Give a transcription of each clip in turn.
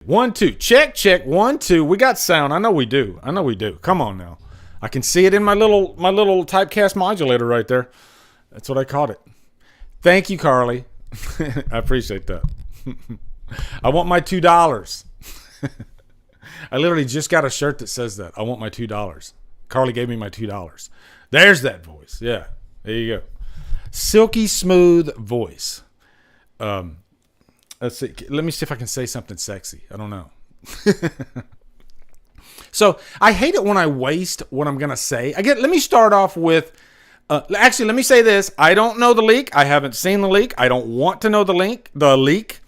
1, 2. Check, check. 1, 2. We got sound. I know we do. Come on now. I can see it in my little typecast modulator right there. That's what I caught it. Thank you, Carly. I appreciate that. I want my $2. I literally just got a shirt that says that. I want my $2. Carly gave me my $2. There's that voice. Yeah. There you go. Silky smooth voice. Let's see. Let me see if I can say something sexy. I don't know. So I hate it when I waste what I'm going to say. Let me start off with, actually, let me say this. I don't know the leak. I haven't seen the leak. I don't want to know the leak.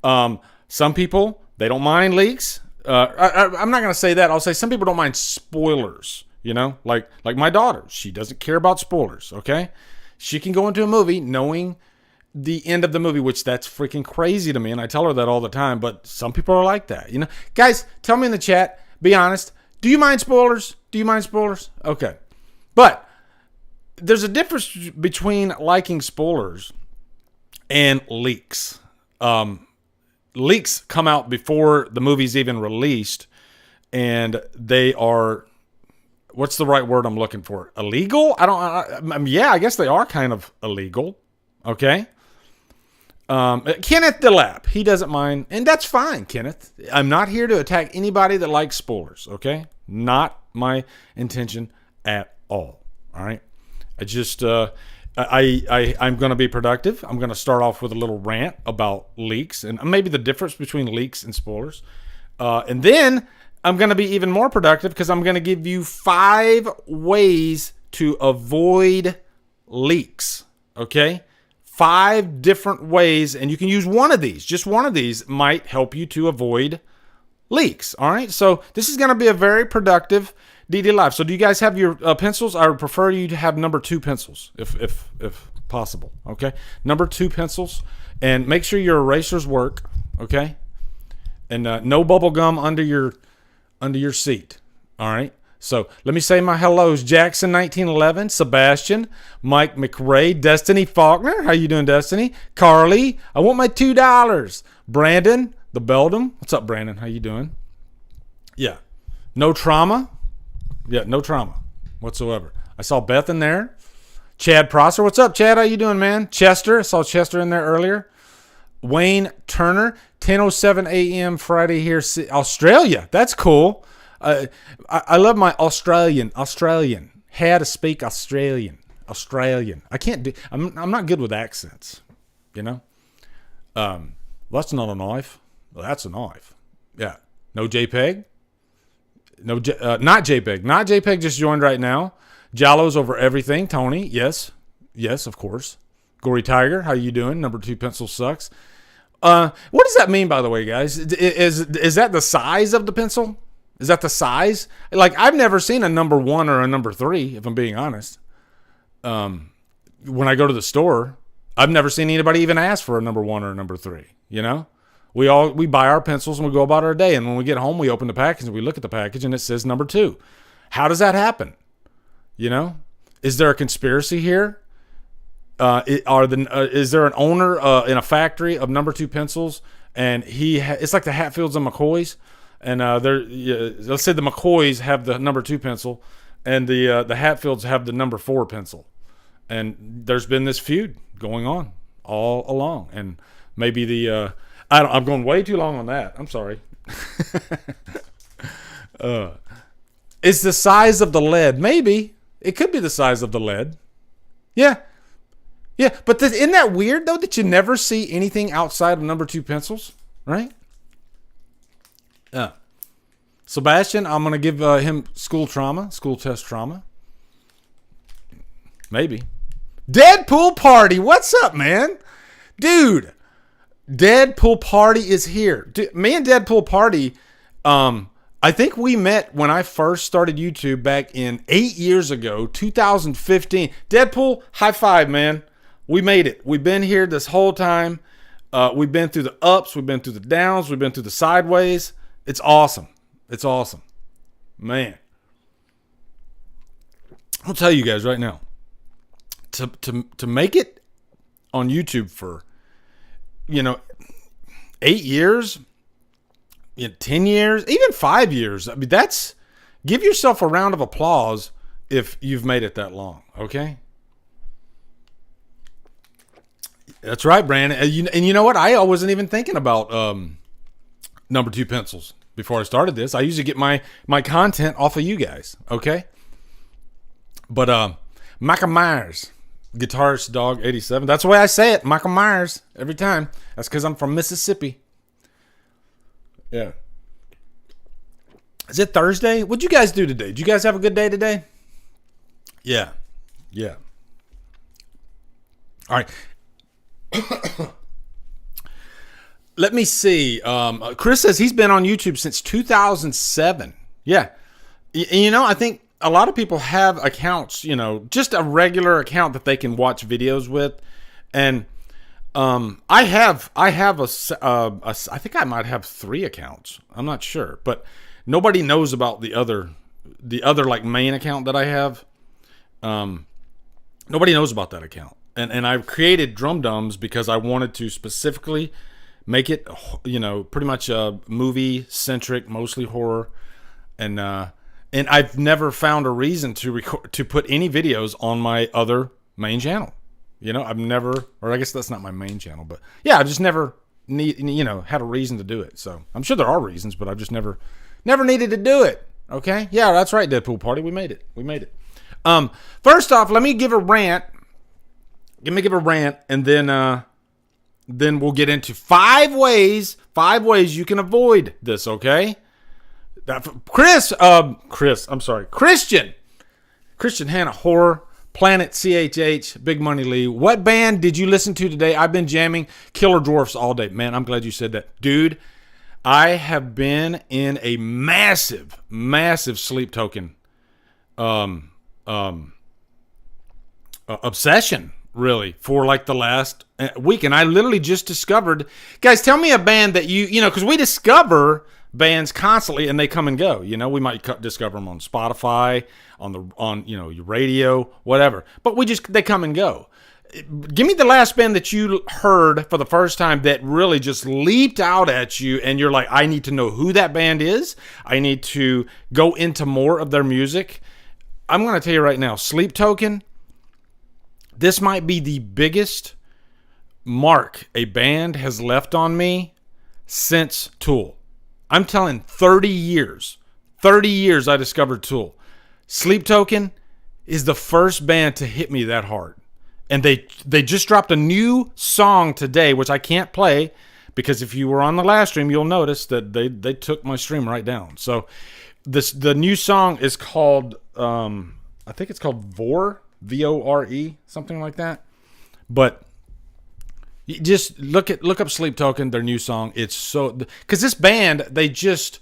Some people, they don't mind leaks. I'm not going to say that. I'll say some people don't mind spoilers, you know, like my daughter. She doesn't care about spoilers, okay? She can go into a movie knowing the end of the movie, which that's freaking crazy to me, and I tell her that all the time, but some people are like that, you know? Guys, tell me in the chat, be honest, do you mind spoilers? Okay. But there's a difference between liking spoilers and leaks. Leaks come out before the movie's even released, and they are, what's the right word I'm looking for? Illegal? I guess they are kind of illegal. Okay. Kenneth DeLapp, he doesn't mind, and that's fine, Kenneth. I'm not here to attack anybody that likes spoilers. Okay. Not my intention at all. All right. I just, I'm going to be productive. I'm going to start off with a little rant about leaks and maybe the difference between leaks and spoilers. And then I'm going to be even more productive because I'm going to give you 5 ways to avoid leaks. Okay? 5 different ways, and you can use one of these. Just one of these might help you to avoid leaks. All right? So this is going to be a very productive DDLive. So do you guys have your pencils? I would prefer you to have number 2 pencils if possible. Okay, number 2 pencils, and make sure your erasers work. Okay, and no bubble gum under your seat. All right. So let me say my hellos: Jackson 1911, Sebastian, Mike McRae, Destiny Faulkner. How you doing, Destiny? Carly, I want my $2. Brandon, the Beldam. What's up, Brandon? How you doing? Yeah. No trauma. Yeah, no trauma whatsoever. I saw Beth in there. Chad Prosser. What's up, Chad? How you doing, man? Chester. I saw Chester in there earlier. Wayne Turner. 10:07 a.m. Friday here. Australia. That's cool. I love my Australian. How to speak Australian. I can't do. I'm not good with accents. You know. That's not a knife. Well, that's a knife. Yeah. No JPEG. No, not JPEG. Not JPEG just joined right now. Jallo's over everything. Tony, yes, of course. Gory Tiger, how you doing? Number 2 pencil sucks. What does that mean, by the way, guys? Is that the size of the pencil? Is that the size? Like, I've never seen a number 1 or a number 3, if I'm being honest. When I go to the store, I've never seen anybody even ask for a number 1 or a number 3, you know? We buy our pencils and we go about our day, and when we get home, we open the package and we look at the package and it says number 2. How does that happen? You know, is there a conspiracy here? Is there an owner in a factory of number 2 pencils, and it's like the Hatfields and McCoys, and let's say the McCoys have the number 2 pencil, and the Hatfields have the number 4 pencil, and there's been this feud going on all along, and maybe I'm going way too long on that. I'm sorry. It's the size of the lead. Maybe. It could be the size of the lead. Yeah. Yeah. But isn't that weird, though, that you never see anything outside of number 2 pencils? Right? Sebastian, I'm going to give him school test trauma. Maybe. Deadpool Party. What's up, man? Dude. Deadpool Party is here. Dude, me and Deadpool Party, I think we met when I first started YouTube back in 8 years ago, 2015. Deadpool, high five, man. We made it. We've been here this whole time. We've been through the ups. We've been through the downs. We've been through the sideways. It's awesome. It's awesome. Man. I'll tell you guys right now. To make it on YouTube for, 8 years, in 10 years, even 5 years. I mean, give yourself a round of applause if you've made it that long, okay? That's right, Brandon. And you know what? I wasn't even thinking about number 2 pencils before I started this. I usually get my content off of you guys, okay? But Michael Myers, Guitarist Dog 87. That's the way I say it, Michael Myers, every time. That's because I'm from Mississippi. Yeah. Is it Thursday? What'd you guys do today? Did you guys have a good day today? Yeah. Yeah. All right. Let me see. Chris says he's been on YouTube since 2007. Yeah. You know, I think a lot of people have accounts, you know, just a regular account that they can watch videos with. And I think I might have 3 accounts. I'm not sure, but nobody knows about the other like main account that I have. Nobody knows about that account. And I've created Drumdums because I wanted to specifically make it, you know, pretty much movie centric, mostly horror, and I've never found a reason to put any videos on my other main channel. You know, I've never, or I guess that's not my main channel, but yeah, I just never had a reason to do it. So I'm sure there are reasons, but I've just never needed to do it. Okay, yeah, that's right, Deadpool Party, we made it. First off, let me give a rant. Let me give a rant, and then we'll get into 5 ways you can avoid this, okay? Christian Hannah, Horror, Planet CHH, Big Money Lee. What band did you listen to today? I've been jamming Killer Dwarfs all day. Man, I'm glad you said that. Dude, I have been in a massive Sleep Token obsession, really, for like the last week. And I literally just discovered, guys, tell me a band that you know, because we discover bands constantly and they come and go. You know, we might discover them on Spotify, on you know, your radio, whatever. But they come and go. Give me the last band that you heard for the first time that really just leaped out at you and you're like, I need to know who that band is. I need to go into more of their music. I'm going to tell you right now, Sleep Token, this might be the biggest mark a band has left on me since Tool. I'm telling 30 years I discovered Tool. Sleep Token is the first band to hit me that hard. And they just dropped a new song today, which I can't play because if you were on the last stream, you'll notice that they took my stream right down. So the new song is called, I think it's called Vor, Vore, something like that. But you just look up Sleep Token, their new song. It's so, because this band, they just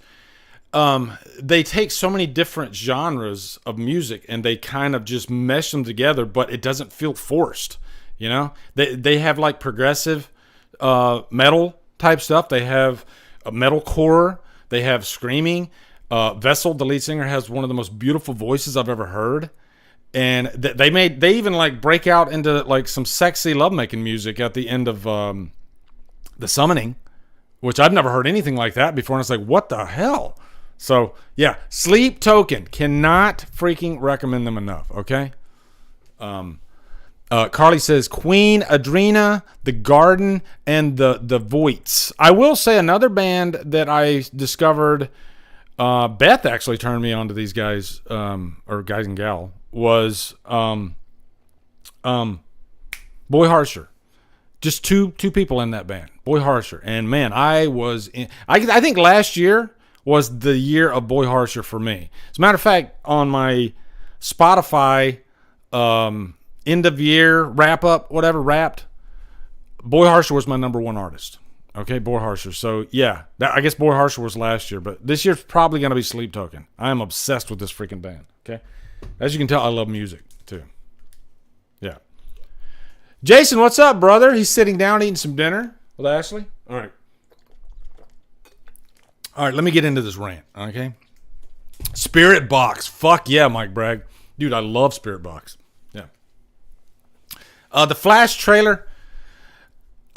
they take so many different genres of music and they kind of just mesh them together, but it doesn't feel forced. You know, they have like progressive metal type stuff. They have a metalcore. They have screaming. Vessel, the lead singer, has one of the most beautiful voices I've ever heard. And they even like break out into like some sexy lovemaking music at the end of The Summoning, which I've never heard anything like that before. And it's like, what the hell? So yeah, Sleep Token, cannot freaking recommend them enough. Okay. Carly says Queen, Adrena, The Garden, and the Voids. I will say another band that I discovered. Beth actually turned me on to these guys, or guys and gal, was Boy Harsher. Just two people in that band, Boy Harsher, and man, I think last year was the year of Boy Harsher for me. As a matter of fact, on my Spotify end of year wrap up, whatever wrapped, Boy Harsher was my number 1 artist. Okay, Boy Harsher. So yeah, I guess Boy Harsher was last year, but this year's probably gonna be Sleep Token. I am obsessed with this freaking band. Okay, as you can tell, I love music too. Yeah. Jason, what's up, brother? He's sitting down eating some dinner with Ashley. All right, let me get into this rant, okay? Spirit Box. Fuck yeah, Mike Bragg. Dude, I love Spirit Box. Yeah. The Flash trailer.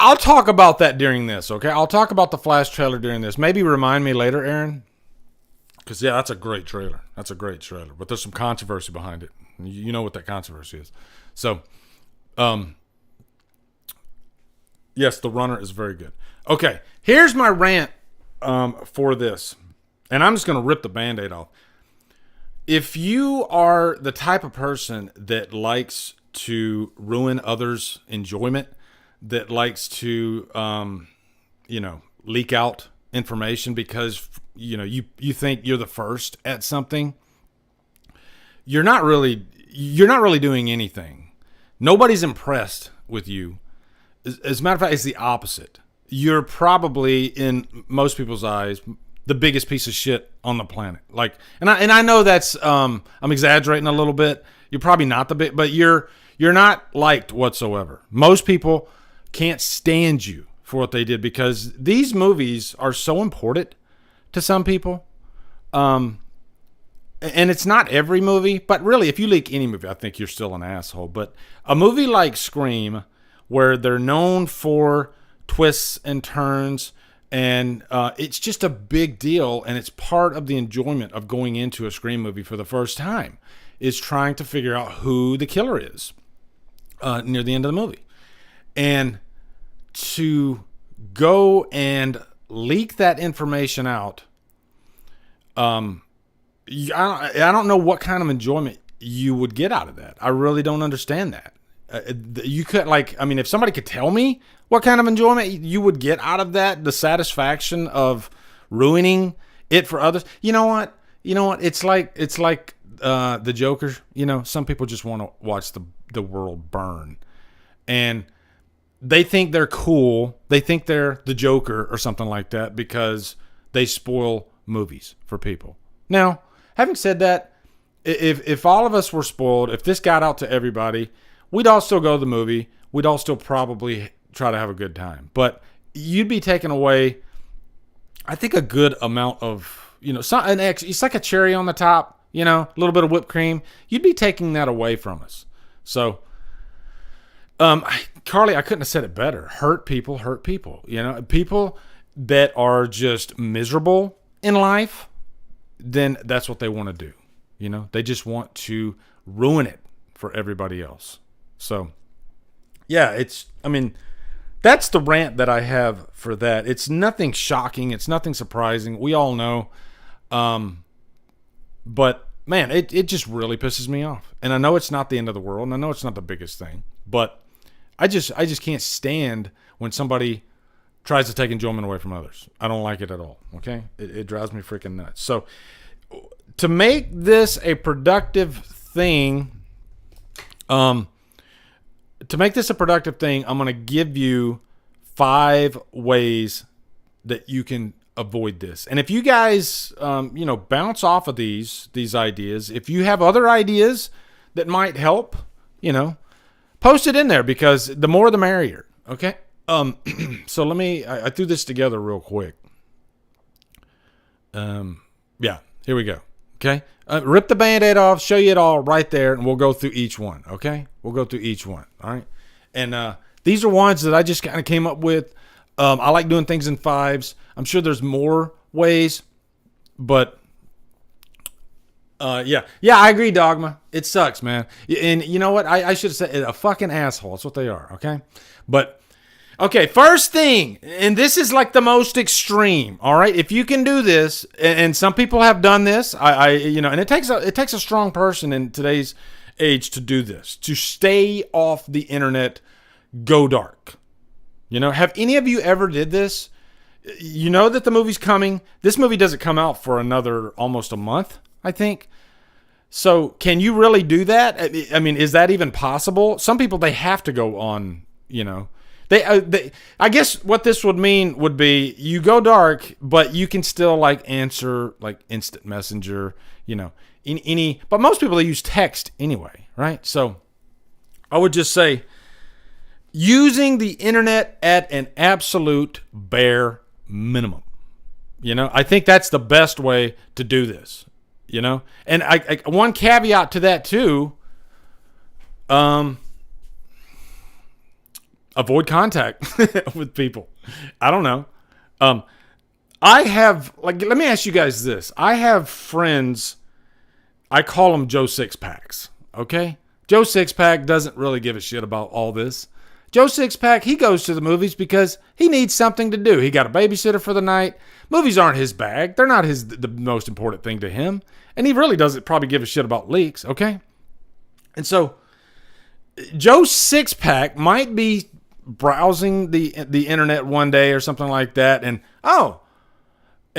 I'll talk about that during this, okay? I'll talk about the Flash trailer during this. Maybe remind me later, Aaron. Because, yeah, that's a great trailer. That's a great trailer. But there's some controversy behind it. You know what that controversy is. So, yes, The Runner is very good. Okay, here's my rant for this. And I'm just going to rip the Band-Aid off. If you are the type of person that likes to ruin others' enjoyment, that likes to, leak out information because, you think you're the first at something, you're not really doing anything. Nobody's impressed with you. As a matter of fact, it's the opposite. You're probably, in most people's eyes, the biggest piece of shit on the planet. Like, and I know that's I'm exaggerating a little bit. You're probably not the big, but you're not liked whatsoever. Most people can't stand you for what they did because these movies are so important to some people. And it's not every movie, but really, if you leak any movie, I think you're still an asshole. But a movie like Scream, where they're known for twists and turns, and it's just a big deal, and it's part of the enjoyment of going into a Scream movie for the first time, is trying to figure out who the killer is near the end of the movie. And to go and leak that information out, I don't know what kind of enjoyment you would get out of that. I really don't understand that. You could, if somebody could tell me what kind of enjoyment you would get out of that, the satisfaction of ruining it for others. You know what? It's like the Joker. Some people just want to watch the world burn, and they think they're cool. They think they're the Joker or something like that because they spoil movies for people. Now, having said that, if all of us were spoiled, if this got out to everybody, we'd all still go to the movie. We'd all still probably try to have a good time. But you'd be taking away, I think, a good amount of, it's like a cherry on the top, a little bit of whipped cream. You'd be taking that away from us. So, Carly, I couldn't have said it better. Hurt people. People that are just miserable in life, then that's what they want to do. They just want to ruin it for everybody else. So, yeah, that's the rant that I have for that. It's nothing shocking. It's nothing surprising. We all know. But, man, it just really pisses me off. And I know it's not the end of the world, and I know it's not the biggest thing. But I just can't stand when somebody tries to take enjoyment away from others. I don't like it at all, okay? It drives me freaking nuts. So, to make this a productive thing, I'm going to give you 5 ways that you can avoid this. And if you guys, bounce off of these ideas, if you have other ideas that might help, post it in there because the more the merrier. Okay. So I threw this together real quick. Yeah, here we go. Okay. Rip the Band-Aid off, show you it all right there, and we'll go through each one. Okay. We'll go through each one. All right. And these are ones that I just kind of came up with. I like doing things in 5s. I'm sure there's more ways, but yeah, I agree, Dogma. It sucks, man. And you know what? I should have said a fucking asshole. That's what they are. Okay. But okay, first thing, and this is like the most extreme. All right, if you can do this, and some people have done this, and it takes a strong person in today's age to do this, to stay off the internet, go dark. Have any of you ever did this? You know that the movie's coming. This movie doesn't come out for another almost a month, I think. So can you really do that? I mean, is that even possible? Some people, they have to go on, They, I guess what this would mean would be you go dark, but you can still answer instant messenger, but most people, they use text anyway, right? So I would just say using the internet at an absolute bare minimum. I think that's the best way to do this, and I one caveat to that too. avoid contact with people. I don't know. I have, like, let me ask you guys this. I have friends, I call them Joe Sixpacks, okay? Joe Sixpack doesn't really give a shit about all this. Joe Sixpack, he goes to the movies because he needs something to do. He got a babysitter for the night. Movies aren't his bag. They're not the most important thing to him. And he really doesn't probably give a shit about leaks, okay? And so, Joe Sixpack might be browsing the internet one day or something like that, and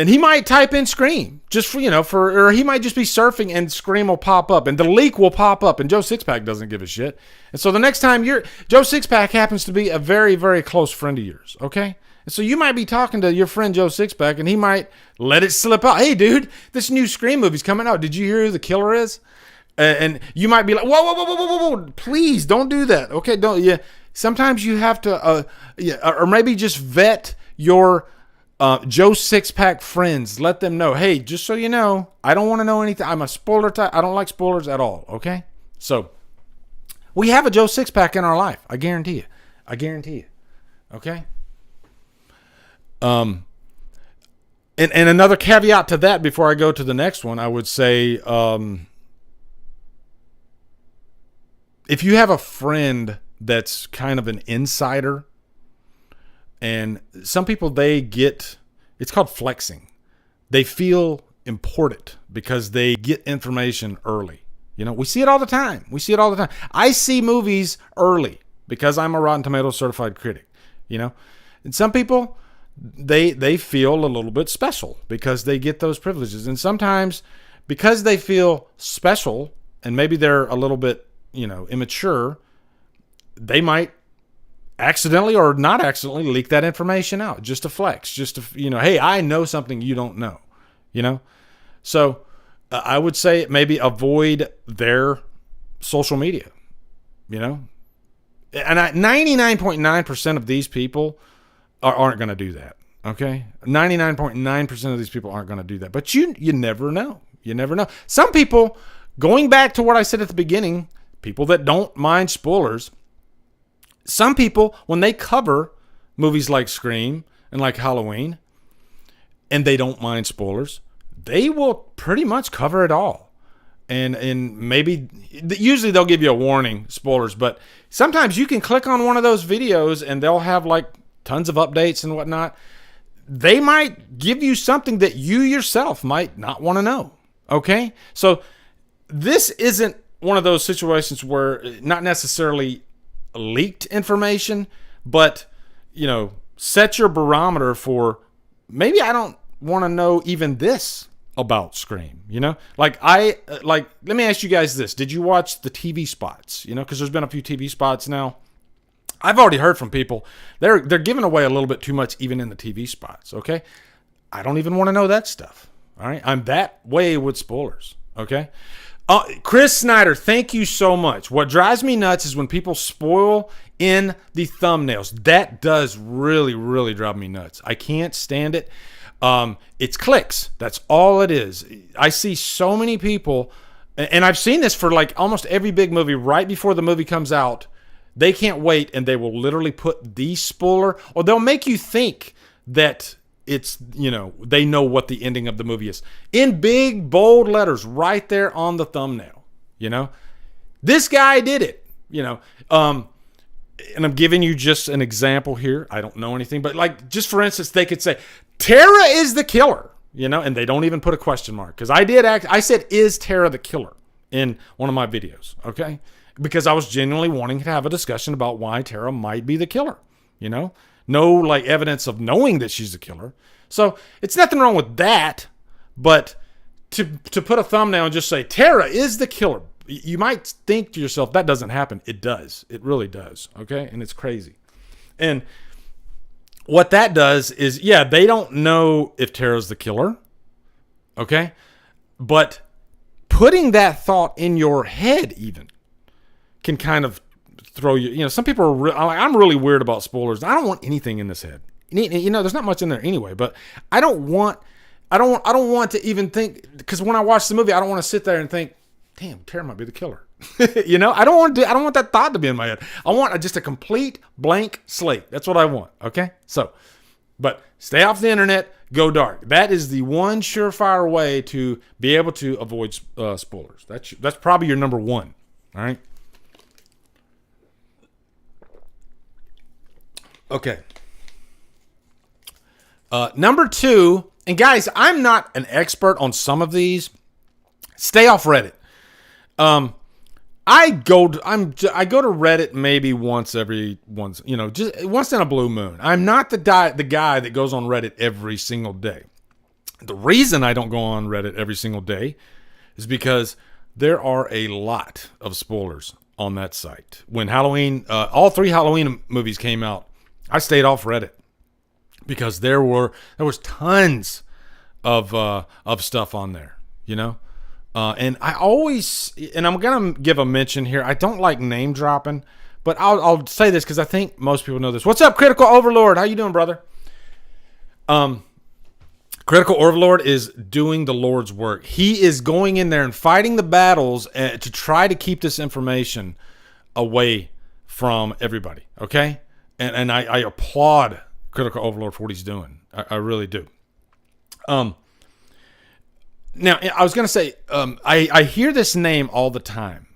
he might type in Scream just or he might just be surfing and Scream will pop up and the leak will pop up, and Joe Sixpack doesn't give a shit. And so the next time Joe Sixpack happens to be a very, very close friend of yours, okay? And so you might be talking to your friend Joe Sixpack and he might let it slip out. Hey, dude, this new Scream movie's coming out. Did you hear who the killer is? And you might be like, whoa, please don't do that. Okay, don't. Yeah. Sometimes you have to, or maybe just vet your Joe Sixpack friends. Let them know, hey, just so you know, I don't want to know anything. I'm a spoiler type. I don't like spoilers at all. Okay, so we have a Joe Sixpack in our life. I guarantee you. Okay. And another caveat to that before I go to the next one, I would say, if you have a friend that's kind of an insider, and some people, it's called flexing. They feel important because they get information early. We see it all the time. I see movies early because I'm a Rotten Tomatoes certified critic, And some people, they feel a little bit special because they get those privileges. And sometimes because they feel special and maybe they're a little bit, immature, they might accidentally or not accidentally leak that information out just to flex, hey, I know something you don't know, So I would say maybe avoid their social media, And 99.9% of these people aren't going to do that, okay? 99.9% of these people aren't going to do that. But you never know. You never know. Some people, going back to what I said at the beginning, people that don't mind spoilers, some people, when they cover movies like Scream and like Halloween, and they don't mind spoilers, they will pretty much cover it all. And maybe, usually they'll give you a warning, spoilers, but sometimes you can click on one of those videos and they'll have like tons of updates and whatnot. They might give you something that you yourself might not want to know, okay? So this isn't one of those situations where not necessarily leaked information, but set your barometer for, maybe I don't want to know even this about Scream, let me ask you guys this. Did you watch the TV spots? Because there's been a few TV spots now. I've already heard from people, they're giving away a little bit too much even in the TV spots, okay? I don't even want to know that stuff, all right? I'm that way with spoilers, okay? Chris Snyder, thank you so much. What drives me nuts is when people spoil in the thumbnails. That does really, really drive me nuts. I can't stand it. It's clicks. That's all it is. I see so many people, and I've seen this for like almost every big movie right before the movie comes out. They can't wait, and they will literally put the spoiler, or they'll make you think that it's, they know what the ending of the movie is. In big, bold letters right there on the thumbnail, This guy did it, And I'm giving you just an example here. I don't know anything, but like, just for instance, they could say, Tara is the killer, and they don't even put a question mark. Because I said, is Tara the killer in one of my videos, okay? Because I was genuinely wanting to have a discussion about why Tara might be the killer, No like evidence of knowing that she's a killer. So it's nothing wrong with that, but to put a thumbnail and just say, Tara is the killer, you might think to yourself, that doesn't happen. It does. It really does, okay? And it's crazy. And what that does is, they don't know if Tara's the killer, okay? But putting that thought in your head even can kind of throw you, some people are I'm really weird about spoilers. I don't want anything in this head. There's not much in there anyway, but I don't want to even think, because when I watch the movie, I don't want to sit there and think, damn, Tara might be the killer. You know, I don't want that thought to be in my head. I want just a complete blank slate. That's what I want. Okay. So, but stay off the internet, go dark. That is the one surefire way to be able to avoid spoilers. That's probably your number one. All right. Okay. Number two, and guys, I'm not an expert on some of these. Stay off Reddit. I go to Reddit maybe once, just once in a blue moon. I'm not the guy that goes on Reddit every single day. The reason I don't go on Reddit every single day is because there are a lot of spoilers on that site. When Halloween, all 3 Halloween movies came out, I stayed off Reddit because there was tons of stuff on there, and I always, and I'm gonna give a mention here. I don't like name dropping, but I'll say this because I think most people know this. What's up, Critical Overlord? How you doing, brother? Critical Overlord is doing the Lord's work. He is going in there and fighting the battles to try to keep this information away from everybody. Okay, and I applaud Critical Overlord for what he's doing. I really do. Now, I was going to say, I hear this name all the time.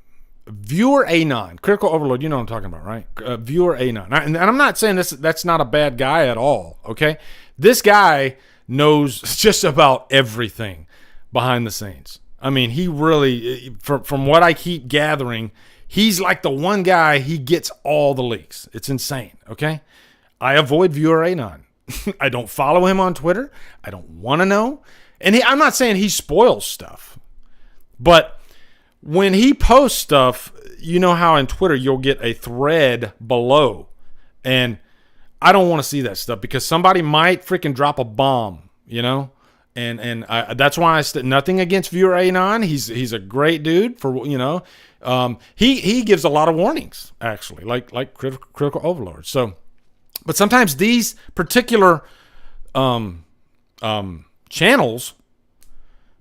Viewer Anon. Critical Overload, you know what I'm talking about, right? Viewer Anon. And I'm not saying that's not a bad guy at all, okay? This guy knows just about everything behind the scenes. I mean, he really, from what I keep gathering, he's like the one guy, he gets all the leaks. It's insane, okay? I avoid Viewer Anon. I don't follow him on Twitter. I don't want to know. And I'm not saying he spoils stuff, but when he posts stuff, you know how in Twitter you'll get a thread below, and I don't want to see that stuff because somebody might freaking drop a bomb, and that's why nothing against Viewer Anon. He's a great dude for he gives a lot of warnings actually, like Critical Overlord. So, but sometimes these particular channels,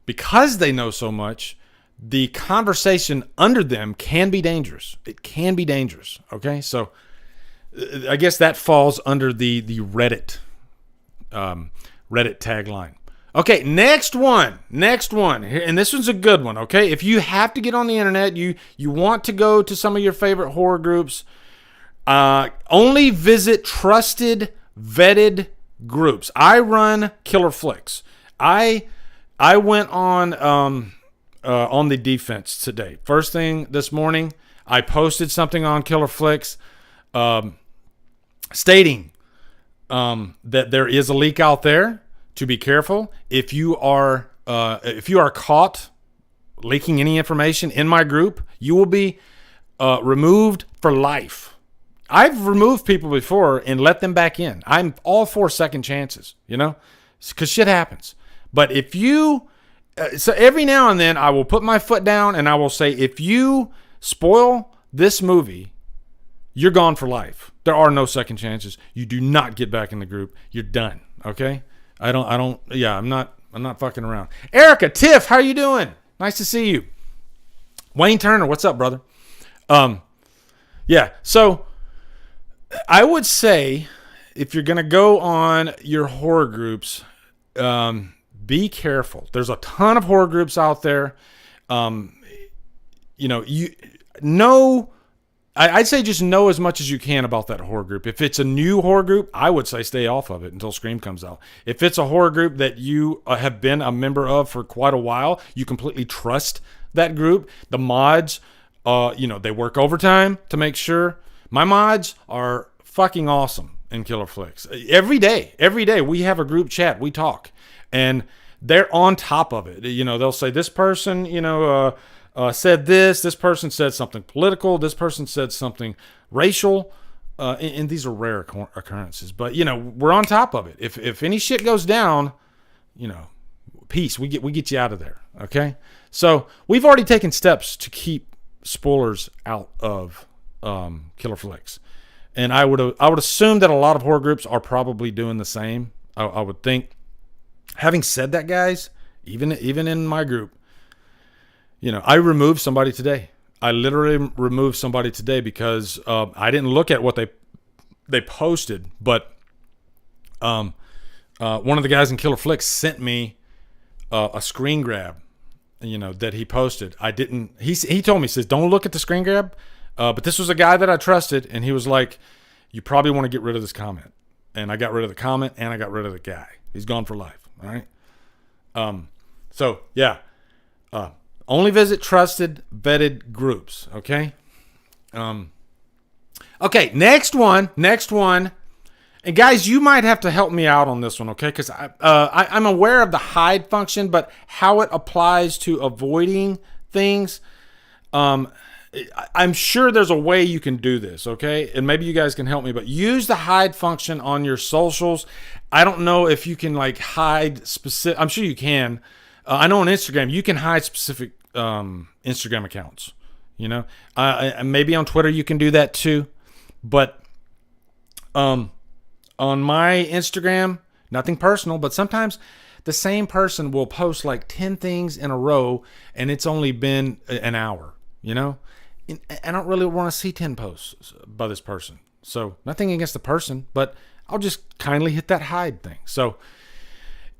because they know so much, the conversation under them can be dangerous. It can be dangerous. Okay, so I guess that falls under the Reddit tagline. Okay, next one, and this one's a good one. Okay, if you have to get on the internet, you want to go to some of your favorite horror groups, only visit trusted, vetted groups. I run Killer Flicks. I went on the defense today. First thing this morning, I posted something on Killer Flicks, stating that there is a leak out there. To be careful. If you are caught leaking any information in my group, you will be removed for life. I've removed people before and let them back in. I'm all for second chances, because shit happens. But if you, so every now and then I will put my foot down and I will say, if you spoil this movie, you're gone for life. There are no second chances. You do not get back in the group. You're done. Okay? I'm not fucking around. Erica, Tiff, how you doing? Nice to see you. Wayne Turner, what's up, brother? So I would say if you're going to go on your horror groups, be careful. There's a ton of horror groups out there. I'd say just know as much as you can about that horror group. If it's a new horror group, I would say stay off of it until Scream comes out. If it's a horror group that you have been a member of for quite a while, you completely trust that group. The mods, they work overtime to make sure. My mods are fucking awesome in Killer Flicks. Every day we have a group chat. We talk. And they're on top of it. They'll say this person, said this person said something political, this person said something racial, and these are rare occurrences. But, we're on top of it. If any shit goes down, peace. We get you out of there, okay? So we've already taken steps to keep spoilers out of Killer Flicks. And I would assume that a lot of horror groups are probably doing the same. I would think. Having said that, guys, even in my group, I removed somebody today. I literally removed somebody today because I didn't look at what they posted, but one of the guys in Killer Flicks sent me a screen grab, that he posted. I didn't. He told me, he says, don't look at the screen grab. But this was a guy that I trusted, and he was like, you probably want to get rid of this comment. And I got rid of the comment, and I got rid of the guy. He's gone for life. All right. So yeah. Only visit trusted, vetted groups. Okay. Okay. Next one. And guys, you might have to help me out on this one, okay? Because I'm aware of the hide function, but how it applies to avoiding things, I'm sure there's a way you can do this, okay? And maybe you guys can help me, but use the hide function on your socials. I don't know if you can hide specific. I'm sure you can. I know on Instagram you can hide specific Instagram accounts. Maybe on Twitter you can do that too, but on my Instagram, nothing personal, but sometimes the same person will post 10 things in a row, and it's only been an hour. I don't really want to see 10 posts by this person. So nothing against the person, but I'll just kindly hit that hide thing. So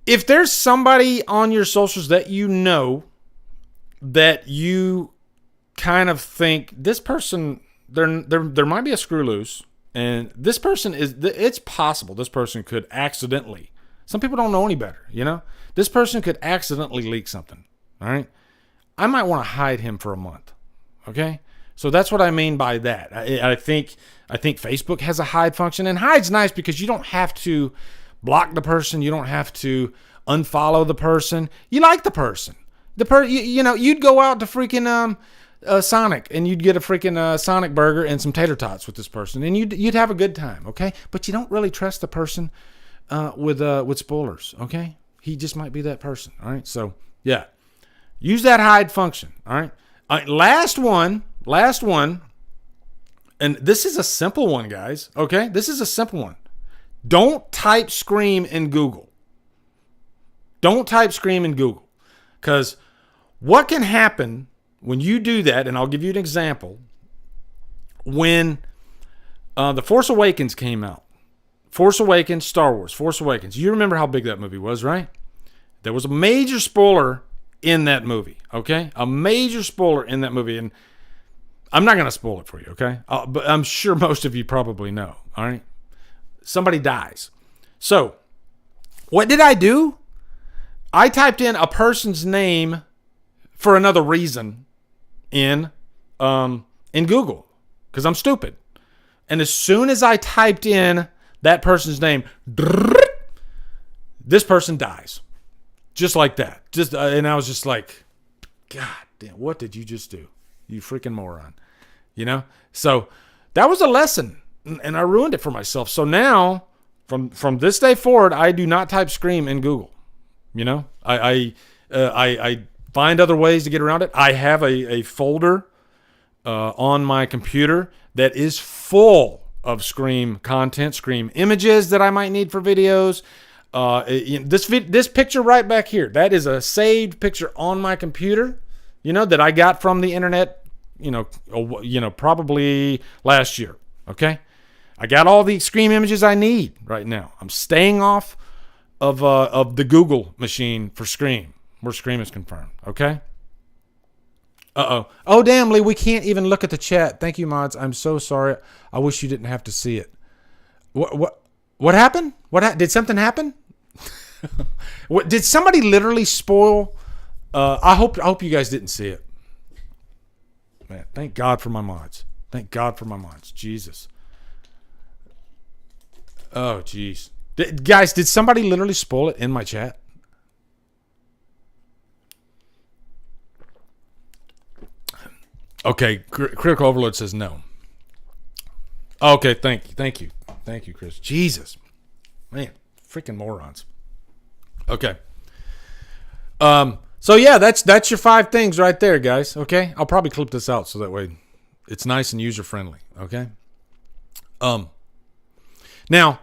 if there's somebody on your socials that that you kind of think this person, there might be a screw loose, and this person it's possible this person could accidentally, some people don't know any better, this person could accidentally leak something. All right. I might want to hide him for a month. Okay. So that's what I mean by that. I think Facebook has a hide function, and hide's nice because you don't have to block the person. You don't have to unfollow the person. You like the person. You'd go out to freaking Sonic, and you'd get a freaking Sonic burger and some tater tots with this person, and you'd have a good time. Okay. But you don't really trust the person with spoilers. Okay. He just might be that person. All right. So yeah, use that hide function. All right. Last one, and this is a simple one, guys. Okay, this is a simple one. Don't type Scream in Google. Don't type Scream in Google, because what can happen when you do that, and I'll give you an example. When The Force Awakens came out, Star Wars, Force Awakens, you remember how big that movie was, right? There was a major spoiler in that movie, okay? A major spoiler in that movie, and I'm not going to spoil it for you, okay? But I'm sure most of you probably know, all right? Somebody dies. So, what did I do? I typed in a person's name for another reason in Google, because I'm stupid. And as soon as I typed in that person's name, this person dies. Just like that. And I was just like, God damn, what did you just do? You freaking moron. So that was a lesson, and I ruined it for myself. So now, from this day forward, I do not type Scream in Google. I find other ways to get around it. I have a folder on my computer that is full of Scream content, Scream images that I might need for videos. This picture right back here, that is a saved picture on my computer, that I got from the internet, probably last year. Okay. I got all the Scream images I need right now. I'm staying off of the Google machine for Scream, where Scream is confirmed. Okay. Oh, damn, Lee, we can't even look at the chat. Thank you, mods. I'm so sorry. I wish you didn't have to see it. What happened? Did something happen? Did somebody literally spoil? I hope you guys didn't see it. Man, thank God for my mods. Thank God for my mods. Jesus. Oh, jeez. Guys, did somebody literally spoil it in my chat? Okay, Critical Overload says no. Okay, thank you, Chris. Jesus, man, freaking morons. Okay. So yeah, that's your 5 things right there, guys. Okay, I'll probably clip this out so that way it's nice and user friendly. Okay. Now,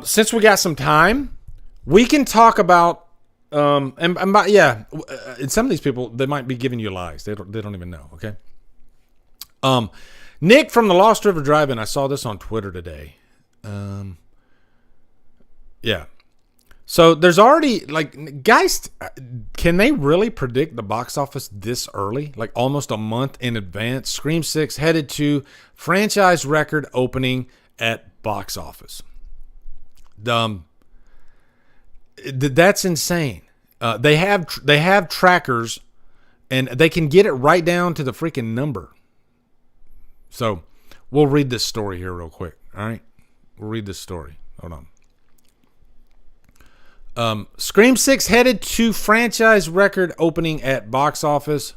since we got some time, we can talk about And some of these people, they might be giving you lies. They don't even know. Okay. Nick from the Lost River Drive-In. I saw this on Twitter today. Yeah. So there's already, like, guys, can they really predict the box office this early? Like almost a month in advance? Scream 6 headed to franchise record opening at box office. That's insane. They have trackers, and they can get it right down to the freaking number. So we'll read this story here real quick. All right? We'll read this story. Hold on. Scream 6 headed to franchise record opening at box office.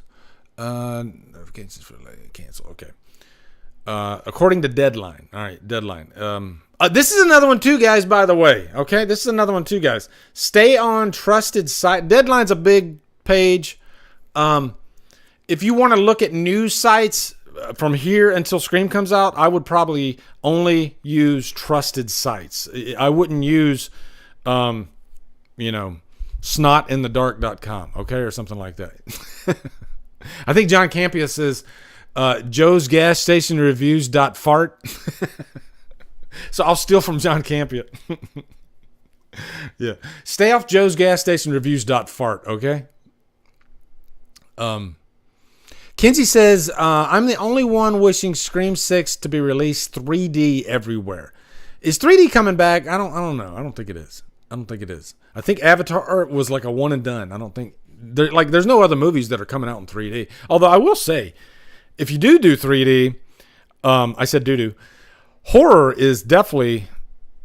Cancel. Okay. According to Deadline. All right, Deadline. This is another one too, guys, by the way. Okay, this is another one too, guys. Stay on trusted site. Deadline's a big page. If you want to look at news sites from here until Scream comes out, I would probably only use trusted sites. I wouldn't use snotinthedark.com, okay, or something like that. I think John Campia says Joe's gas station reviews.fart. So I'll steal from John Campia. Yeah. Stay off Joe's gas station reviews.fart, okay? Kinsey says, I'm the only one wishing Scream 6 to be released 3D everywhere. Is 3D coming back? I don't know. I don't think it is. I think Avatar was like a one and done. I don't think there's no other movies that are coming out in 3D. Although I will say, if you do 3D, I said do. Horror is definitely,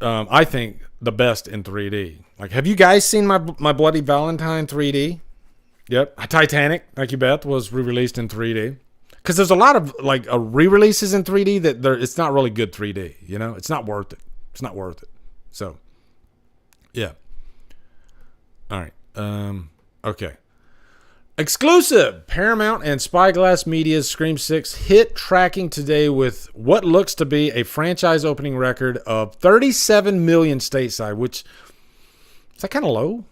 I think, the best in 3D. Like, have you guys seen my Bloody Valentine 3D? Yep. Titanic, like you bet, was re-released in 3D. Because there's a lot of like re-releases in 3D that it's not really good 3D. You know, it's not worth it. So, yeah. All right. Okay. Exclusive. Paramount and Spyglass Media's Scream 6 hit tracking today with what looks to be a franchise opening record of 37 million stateside, which is that kind of low?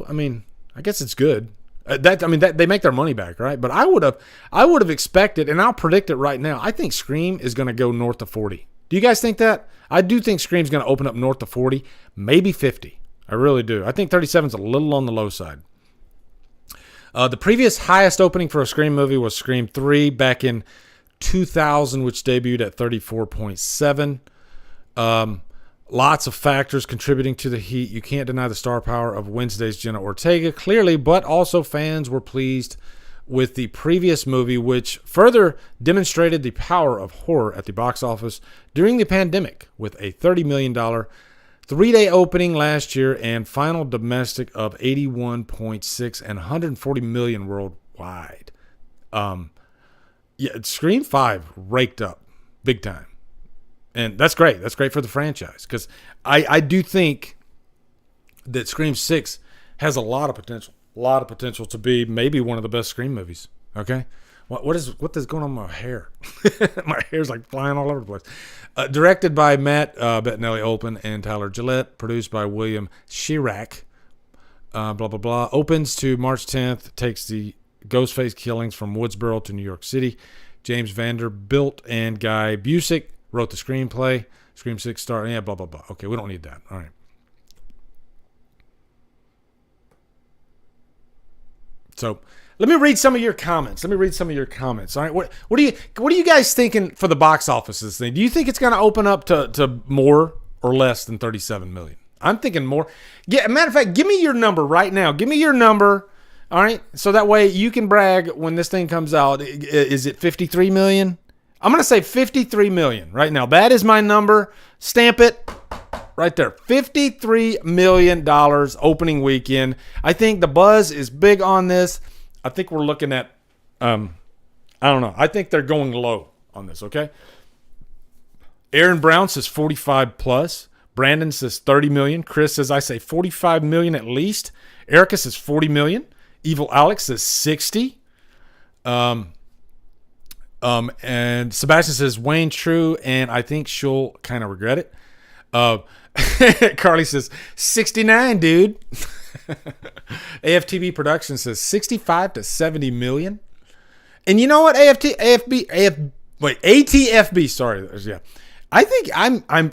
I mean, I guess it's good. That they make their money back, right? But I would have expected, and I'll predict it right now. I think Scream is going to go north of 40. Do you guys think that? I do think Scream's going to open up north of 40, maybe 50. I really do. I think 37 is a little on the low side. The previous highest opening for a Scream movie was Scream 3 back in 2000, which debuted at 34.7. Lots of factors contributing to the heat. You can't deny the star power of Wednesday's Jenna Ortega, clearly, but also fans were pleased with the previous movie, which further demonstrated the power of horror at the box office during the pandemic with a $30 million three-day opening last year and final domestic of 81.6 and 140 million worldwide. Scream 5 raked up big time. And that's great. That's great for the franchise because I do think that Scream 6 has a lot of potential. To be maybe one of the best Scream movies. Okay? What is going on with my hair? My hair's like flying all over the place. Directed by Matt Bettinelli-Olpin and Tyler Gillette. Produced by William Chirac. Blah, blah, blah. Opens to March 10th. Takes the Ghostface killings from Woodsboro to New York City. James Vanderbilt and Guy Busick wrote the screenplay. Scream 6 star. Yeah, blah, blah, blah. Okay, we don't need that. All right. So let me read some of your comments. All right, what are you guys thinking for the box office this thing? Do you think it's going to open up to more or less than 37 million? I'm thinking more. Matter of fact, give me your number right now. Give me your number. All right, so that way you can brag when this thing comes out. Is it 53 million? I'm going to say 53 million right now. That is my number. Stamp it. Right there, $53 million opening weekend. I think the buzz is big on this. I think we're looking at, I don't know. I think they're going low on this, okay? Aaron Brown says 45 plus. Brandon says 30 million. Chris says, I say 45 million at least. Erica says 40 million. Evil Alex says 60. And Sebastian says Wayne True, and I think she'll kind of regret it. Carly says 69, dude. AFTB Production says 65 to 70 million. And you know what? ATFB. Sorry, yeah. I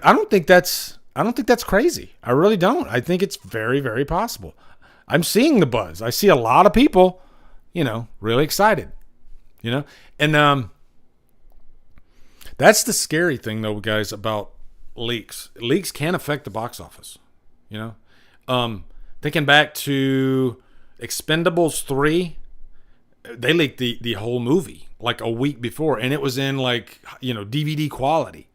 don't think that's crazy. I really don't. I think it's very, very possible. I'm seeing the buzz. I see a lot of people, really excited, and that's the scary thing though, guys, about leaks. Leaks can affect the box office, thinking back to Expendables 3, they leaked the whole movie like a week before, and it was in DVD quality.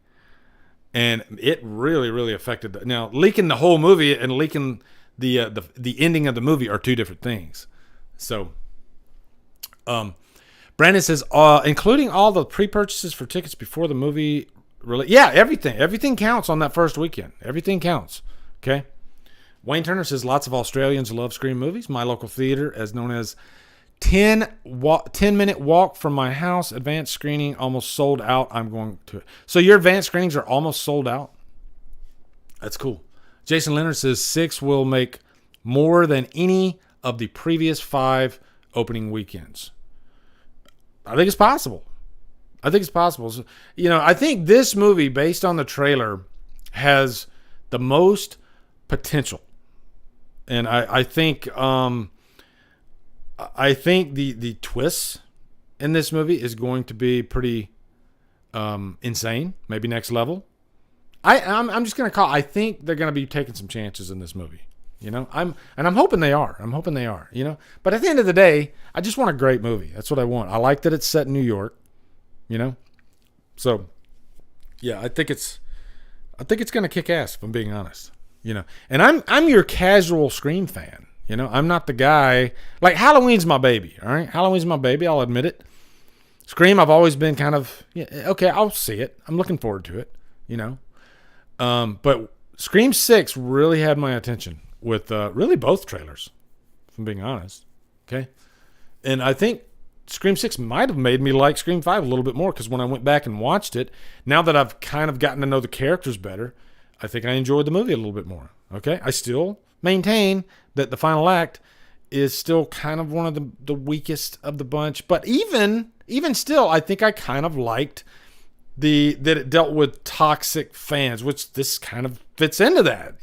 And it really, really affected that. Now, leaking the whole movie and leaking the ending of the movie are two different things. So, Brandon says, including all the pre-purchases for tickets before the movie release. Yeah, everything counts on that first weekend. Everything counts. Okay. Wayne Turner says, lots of Australians love Scream movies. My local theater, as known as 10-minute walk from my house, advanced screening almost sold out. I'm going to it. So your advanced screenings are almost sold out? That's cool. Jason Leonard says 6 will make more than any of the previous 5 opening weekends. I think it's possible. So, I think this movie, based on the trailer, has the most potential. And I think the twists in this movie is going to be pretty insane, maybe next level. I'm just gonna I think they're gonna be taking some chances in this movie. I'm hoping they are. But at the end of the day, I just want a great movie. That's what I want. I like that it's set in New York. So yeah, I think it's gonna kick ass, if I'm being honest. And I'm your casual Scream fan. I'm not the guy, like Halloween's my baby, all right? Halloween's my baby, I'll admit it. Scream, I've always been kind of, okay, I'll see it. I'm looking forward to it, But Scream 6 really had my attention with really both trailers, if I'm being honest, okay? And I think Scream 6 might have made me like Scream 5 a little bit more, because when I went back and watched it, now that I've kind of gotten to know the characters better, I think I enjoyed the movie a little bit more, okay? I still maintain that the final act is still kind of one of the weakest of the bunch. But even still, I think I kind of liked that it dealt with toxic fans, which this kind of fits into that,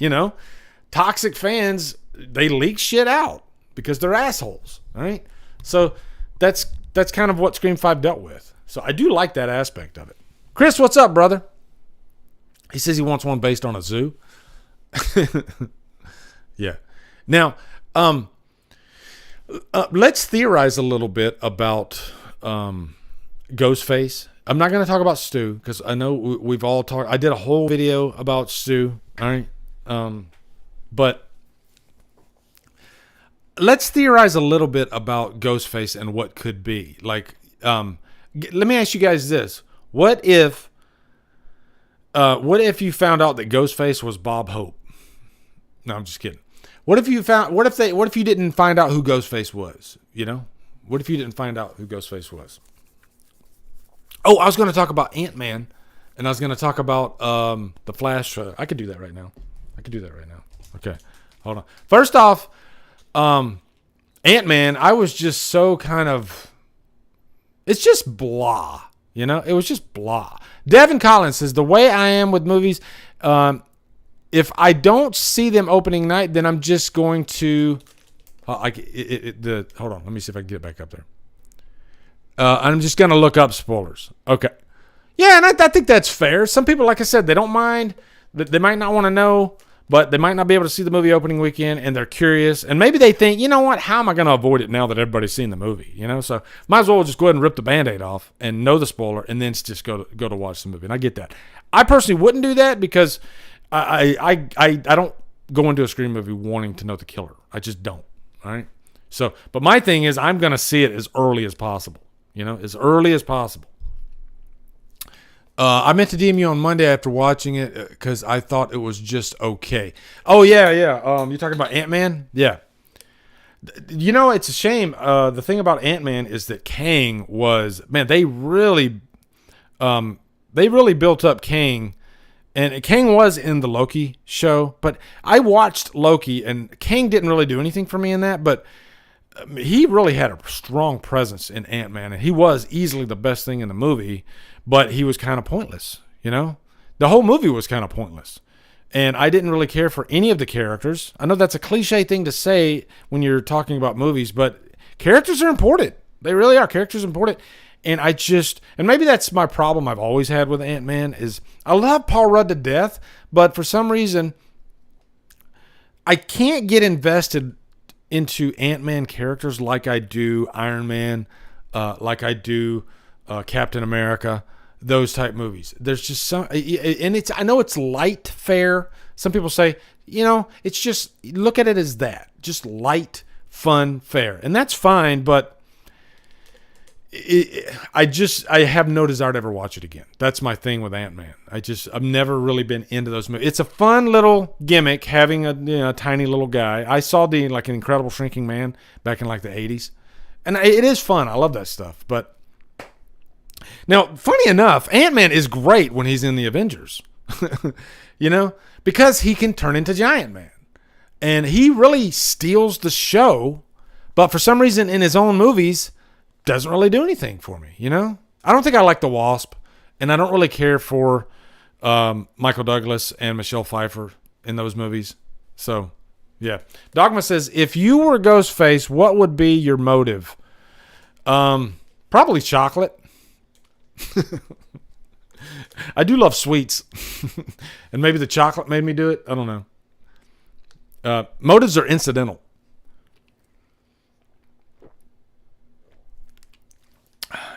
Toxic fans, they leak shit out because they're assholes, all right? So that's kind of what Scream 5 dealt with. So I do like that aspect of it. Chris, what's up, brother? He says he wants one based on a zoo. Yeah. Now, let's theorize a little bit about Ghostface. I'm not going to talk about Stu, because I know we've all talked. I did a whole video about Stu. All right. But let's theorize a little bit about Ghostface and what could be. Like, let me ask you guys this. What if you found out that Ghostface was Bob Hope? No, I'm just kidding. What if you didn't find out who Ghostface was? What if you didn't find out who Ghostface was? Oh, I was going to talk about Ant-Man, and I was going to talk about the Flash. I could do that right now. Okay, hold on. First off, Ant-Man, I was just so kind of, it's just blah. It was just blah. Devin Collins says, the way I am with movies, if I don't see them opening night, then I'm just going to, hold on, let me see if I can get it back up there. I'm just going to look up spoilers. Okay. Yeah, and I think that's fair. Some people, like I said, they don't mind. They might not want to know, but they might not be able to see the movie opening weekend, and they're curious. And maybe they think, you know what, how am I going to avoid it now that everybody's seen the movie? So might as well just go ahead and rip the Band-Aid off and know the spoiler, and then just go to watch the movie. And I get that. I personally wouldn't do that, because I don't go into a Scream movie wanting to know the killer. I just don't. All right. So, but my thing is, I'm going to see it as early as possible. As early as possible. I meant to DM you on Monday after watching it, because I thought it was just okay. Oh yeah. You talking about Ant-Man? Yeah. It's a shame. The thing about Ant-Man is that Kang was, man, they really built up Kang And Kang was in the Loki show, but I watched Loki, and Kang didn't really do anything for me in that, but he really had a strong presence in Ant-Man, and he was easily the best thing in the movie, but he was kind of pointless, you know? The whole movie was kind of pointless, and I didn't really care for any of the characters. I know that's a cliche thing to say when you're talking about movies, but characters are important. They really are. Characters are important. And and maybe that's my problem I've always had with Ant-Man is I love Paul Rudd to death, but for some reason, I can't get invested into Ant-Man characters like I do Iron Man, like I do Captain America, those type movies. There's just some, and I know it's light fare. Some people say, it's just, look at it as that, just light, fun fare. And that's fine, but I have no desire to ever watch it again. That's my thing with Ant-Man. I've never really been into those movies. It's a fun little gimmick having a tiny little guy. I saw an Incredible Shrinking Man back in the 80s, and it is fun. I love that stuff. But now, funny enough, Ant-Man is great when he's in the Avengers, because he can turn into Giant Man, and he really steals the show. But for some reason, in his own movies, doesn't really do anything for me, I don't think I like the Wasp, and I don't really care for Michael Douglas and Michelle Pfeiffer in those movies. So, yeah. Dogma says, if you were Ghostface, what would be your motive? Probably chocolate. I do love sweets. And maybe the chocolate made me do it. I don't know. Motives are incidental.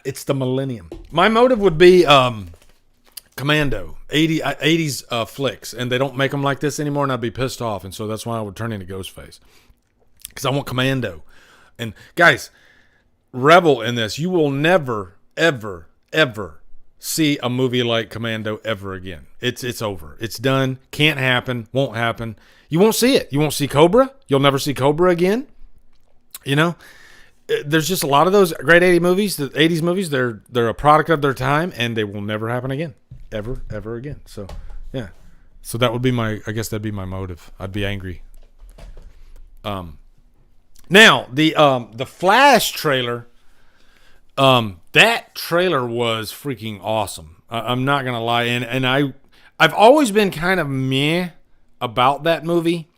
It's the millennium. My motive would be Commando, 80s flicks, and they don't make them like this anymore, and I'd be pissed off, and so that's why I would turn into Ghostface, because I want Commando. And guys, revel in this. You will never, ever, ever see a movie like Commando ever again. It's over. It's done. Can't happen. Won't happen. You won't see it. You won't see Cobra. You'll never see Cobra again. There's just a lot of those great 80s movies. The 80s movies, they're a product of their time, and they will never happen again, ever again. So, yeah. So that would be I guess that'd be my motive. I'd be angry. Now the Flash trailer, that trailer was freaking awesome. I'm not gonna lie, and I've always been kind of meh about that movie.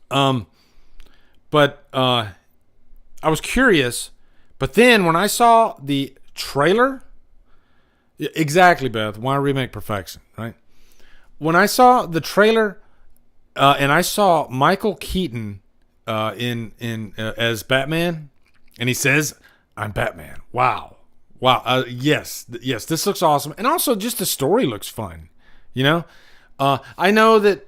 But I was curious, but then when I saw the trailer, exactly, Beth, why remake perfection, right? When I saw the trailer, and I saw Michael Keaton in as Batman, and he says, "I'm Batman." Wow. Yes, this looks awesome, and also just the story looks fun. I know that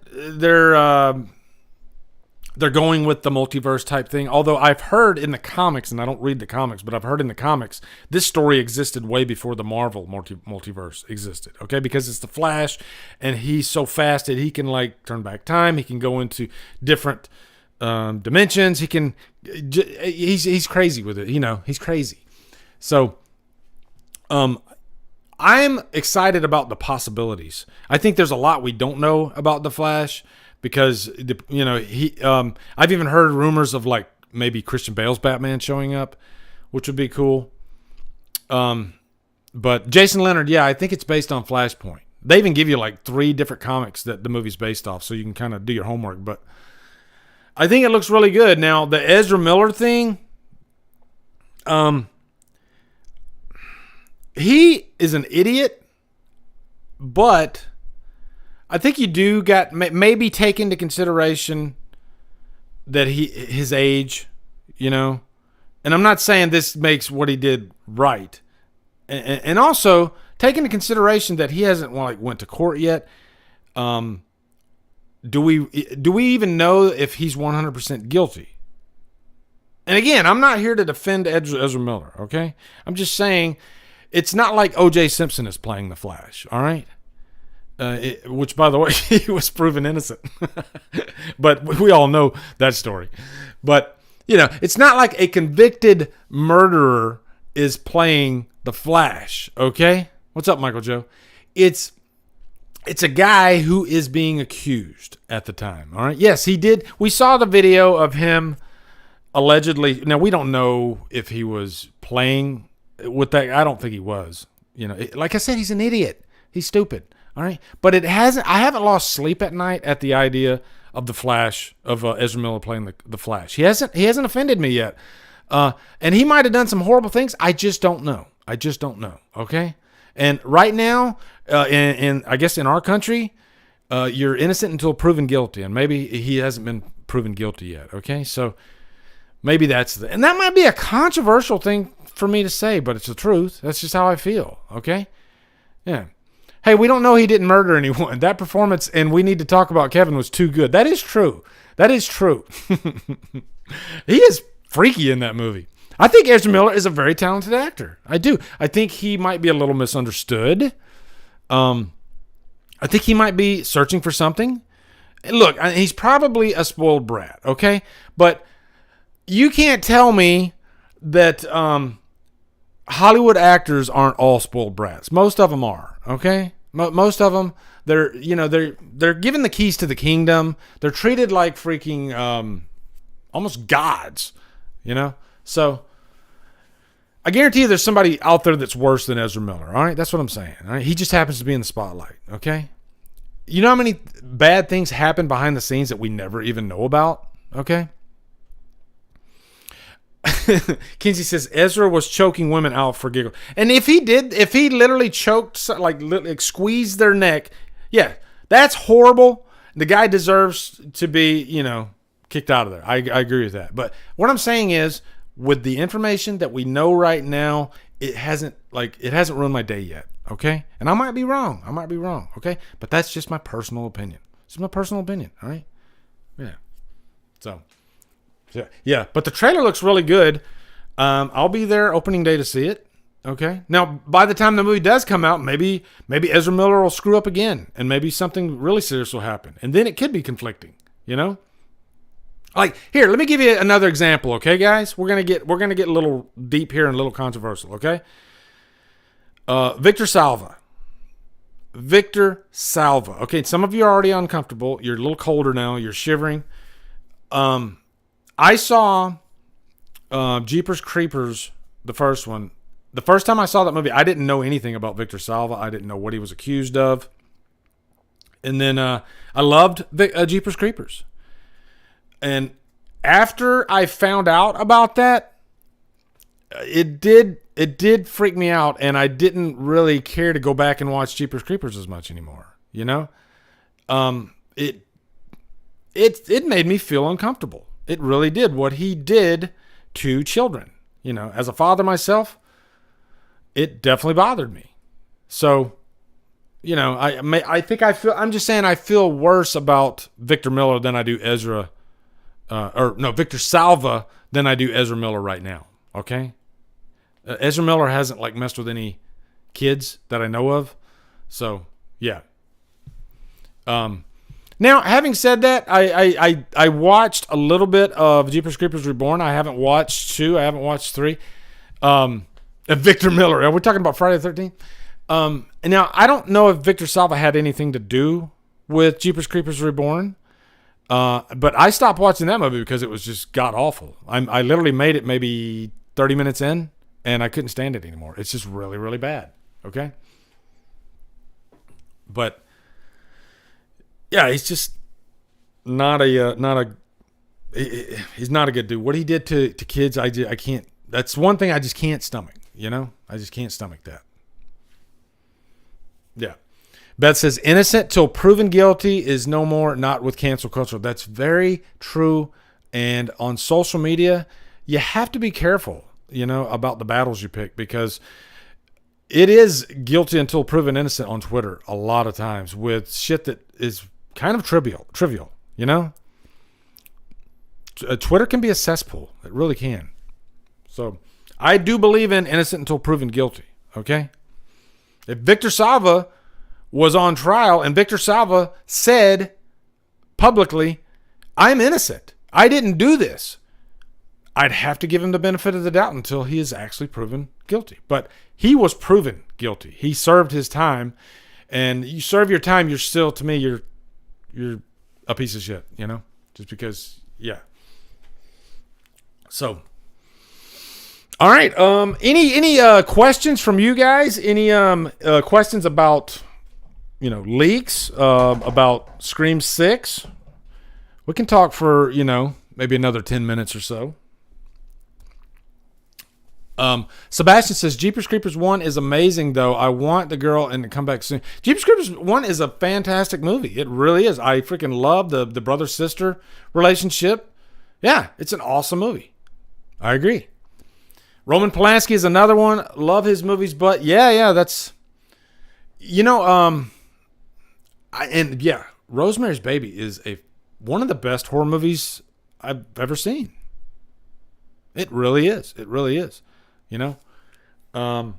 they're going with the multiverse type thing. Although I've heard in the comics, and I don't read the comics, but I've heard in the comics, this story existed way before the Marvel multiverse existed. Okay, because it's the Flash, and he's so fast that he can turn back time. He can go into different dimensions. He can. He's crazy with it. He's crazy. So, I'm excited about the possibilities. I think there's a lot we don't know about the Flash. Because I've even heard rumors of maybe Christian Bale's Batman showing up, which would be cool. But Jason Leonard, I think it's based on Flashpoint. They even give you 3 different comics that the movie's based off, so you can kind of do your homework. But I think it looks really good. Now the Ezra Miller thing, he is an idiot, but I think you do maybe take into consideration that his age, and I'm not saying this makes what he did right, and also take into consideration that he hasn't went to court yet. Do we even know if he's 100% guilty? And again, I'm not here to defend Ezra Miller. Okay, I'm just saying it's not like O.J. Simpson is playing the Flash. All right. Which, by the way, he was proven innocent. But we all know that story. But, it's not like a convicted murderer is playing the Flash, okay? What's up, Michael Joe? It's it's a guy who is being accused at the time. All right. Yes, he did. We saw the video of him allegedly. Now, we don't know if he was playing with that. I don't think he was. Like I said, he's an idiot. He's stupid. All right. But I haven't lost sleep at night at the idea of the Flash, of Ezra Miller playing the Flash. He hasn't offended me yet. And he might have done some horrible things. I just don't know. Okay. And right now, I guess in our country, you're innocent until proven guilty, and maybe he hasn't been proven guilty yet. Okay, so maybe and that might be a controversial thing for me to say, but it's the truth. That's just how I feel. Okay, yeah. Hey, we don't know he didn't murder anyone. That performance, and we need to talk about Kevin, was too good. That is true. He is freaky in that movie. I think Ezra Miller is a very talented actor. I do. I think he might be a little misunderstood. I think he might be searching for something. Look, he's probably a spoiled brat, okay? But you can't tell me that Hollywood actors aren't all spoiled brats. Most of them are, okay? Most of them, they're given the keys to the kingdom. They're treated like freaking almost gods, So I guarantee you there's somebody out there that's worse than Ezra Miller, all right? That's what I'm saying, all right? He just happens to be in the spotlight, okay? You know how many bad things happen behind the scenes that we never even know about, okay? Kinsey says Ezra was choking women out for giggle. And if he literally choked, like squeezed their neck, yeah, that's horrible. The guy deserves to be, kicked out of there. I agree with that. But what I'm saying is, with the information that we know right now, it hasn't ruined my day yet, okay? And I might be wrong, okay? But that's just my personal opinion. It's my personal opinion, all right? Yeah. So, yeah. But the trailer looks really good. I'll be there opening day to see it, okay? Now, by the time the movie does come out, maybe Ezra Miller will screw up again, and maybe something really serious will happen. And then it could be conflicting, Like, here, let me give you another example, okay, guys? We're gonna get a little deep here and a little controversial, okay? Victor Salva. Okay, some of you are already uncomfortable. You're a little colder now. You're shivering. I saw Jeepers Creepers, the first one. The first time I saw that movie, I didn't know anything about Victor Salva. I didn't know what he was accused of. And then I loved Jeepers Creepers. And after I found out about that, it did freak me out, and I didn't really care to go back and watch Jeepers Creepers as much anymore. It made me feel uncomfortable. It really did. What he did to children, as a father myself, it definitely bothered me. So, I feel worse about Victor Miller than I do Victor Salva than I do Ezra Miller right now. Okay. Ezra Miller hasn't messed with any kids that I know of. So yeah. Now, having said that, I watched a little bit of Jeepers Creepers Reborn. I haven't watched 2. I haven't watched 3. Victor Miller. We're talking about Friday the 13th. And now I don't know if Victor Salva had anything to do with Jeepers Creepers Reborn. But I stopped watching that movie because it was just god awful. I literally made it maybe 30 minutes in, and I couldn't stand it anymore. It's just really, really bad. Okay. But yeah, he's just he's not a good dude. What he did to kids, I can't. That's one thing I just can't stomach. I just can't stomach that. Yeah. Beth says, innocent till proven guilty is no more, not with cancel culture. That's very true. And on social media, you have to be careful, about the battles you pick, because it is guilty until proven innocent on Twitter a lot of times with shit that is kind of trivial, Twitter can be a cesspool. It really can. So I do believe in innocent until proven guilty. Okay. If Victor Salva was on trial and Victor Salva said publicly, I'm innocent, I didn't do this, I'd have to give him the benefit of the doubt until he is actually proven guilty. But he was proven guilty. He served his time, And you serve your time, you're still, to me, you're a piece of shit, you know? Just because, yeah. So, all right. Any questions from you guys? Any questions about, leaks, about Scream 6? We can talk for, maybe another 10 minutes or so. Sebastian says, Jeepers Creepers 1 is amazing, though. I want the girl and to come back soon. Jeepers Creepers 1 is a fantastic movie. It really is. I freaking love the brother-sister relationship. Yeah, it's an awesome movie. I agree. Roman Polanski is another one. Love his movies, but that's, Rosemary's Baby is one of the best horror movies I've ever seen. It really is. It really is. But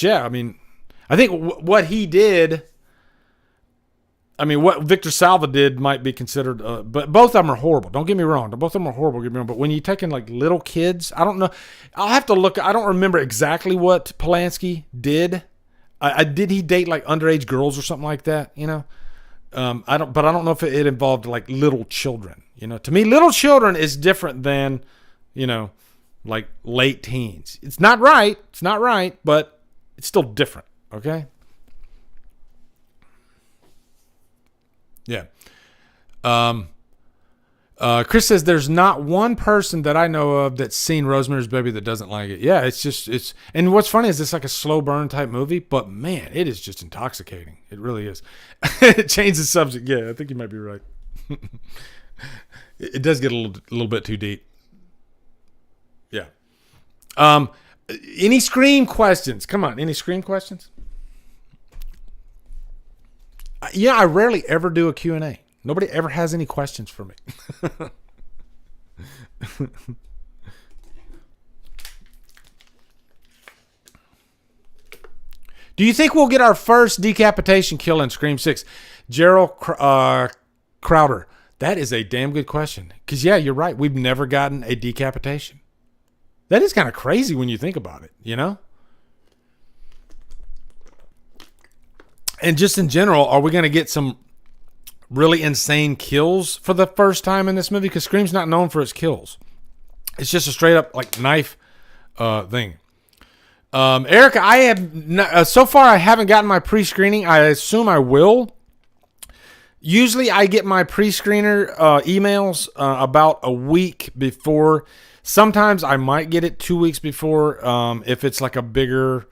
yeah, I mean, I think what he did, what Victor Salva did might be considered, but both of them are horrible. Don't get me wrong. Both of them are horrible. But when you take in like little kids, I don't know. I'll have to look. I don't remember exactly what Polanski did. Did he date like underage girls or something like that? I don't know if it involved like little children. To me, little children is different than, like late teens. It's not right, but it's still different, okay? Yeah. Chris says there's not one person that I know of that's seen Rosemary's Baby that doesn't like it. Yeah, and what's funny is it's like a slow burn type movie, but man, it is just intoxicating. It really is. It changed the subject. Yeah, I think you might be right. It does get a little bit too deep. Yeah. Any Scream questions? Come on, any Scream questions? Yeah, I rarely ever do a Q&A. Nobody ever has any questions for me. Do you think we'll get our first decapitation kill in Scream 6? Gerald Crowder. That is a damn good question. Because, yeah, you're right. We've never gotten a decapitation. That is kind of crazy when you think about it, And just in general, are we going to get some really insane kills for the first time in this movie? Because Scream's not known for its kills. It's just a straight up like knife thing. Erica, I have so far I haven't gotten my pre-screening. I assume I will. Usually I get my pre-screener emails about a week before. Sometimes I might get it 2 weeks before. If it's like a bigger,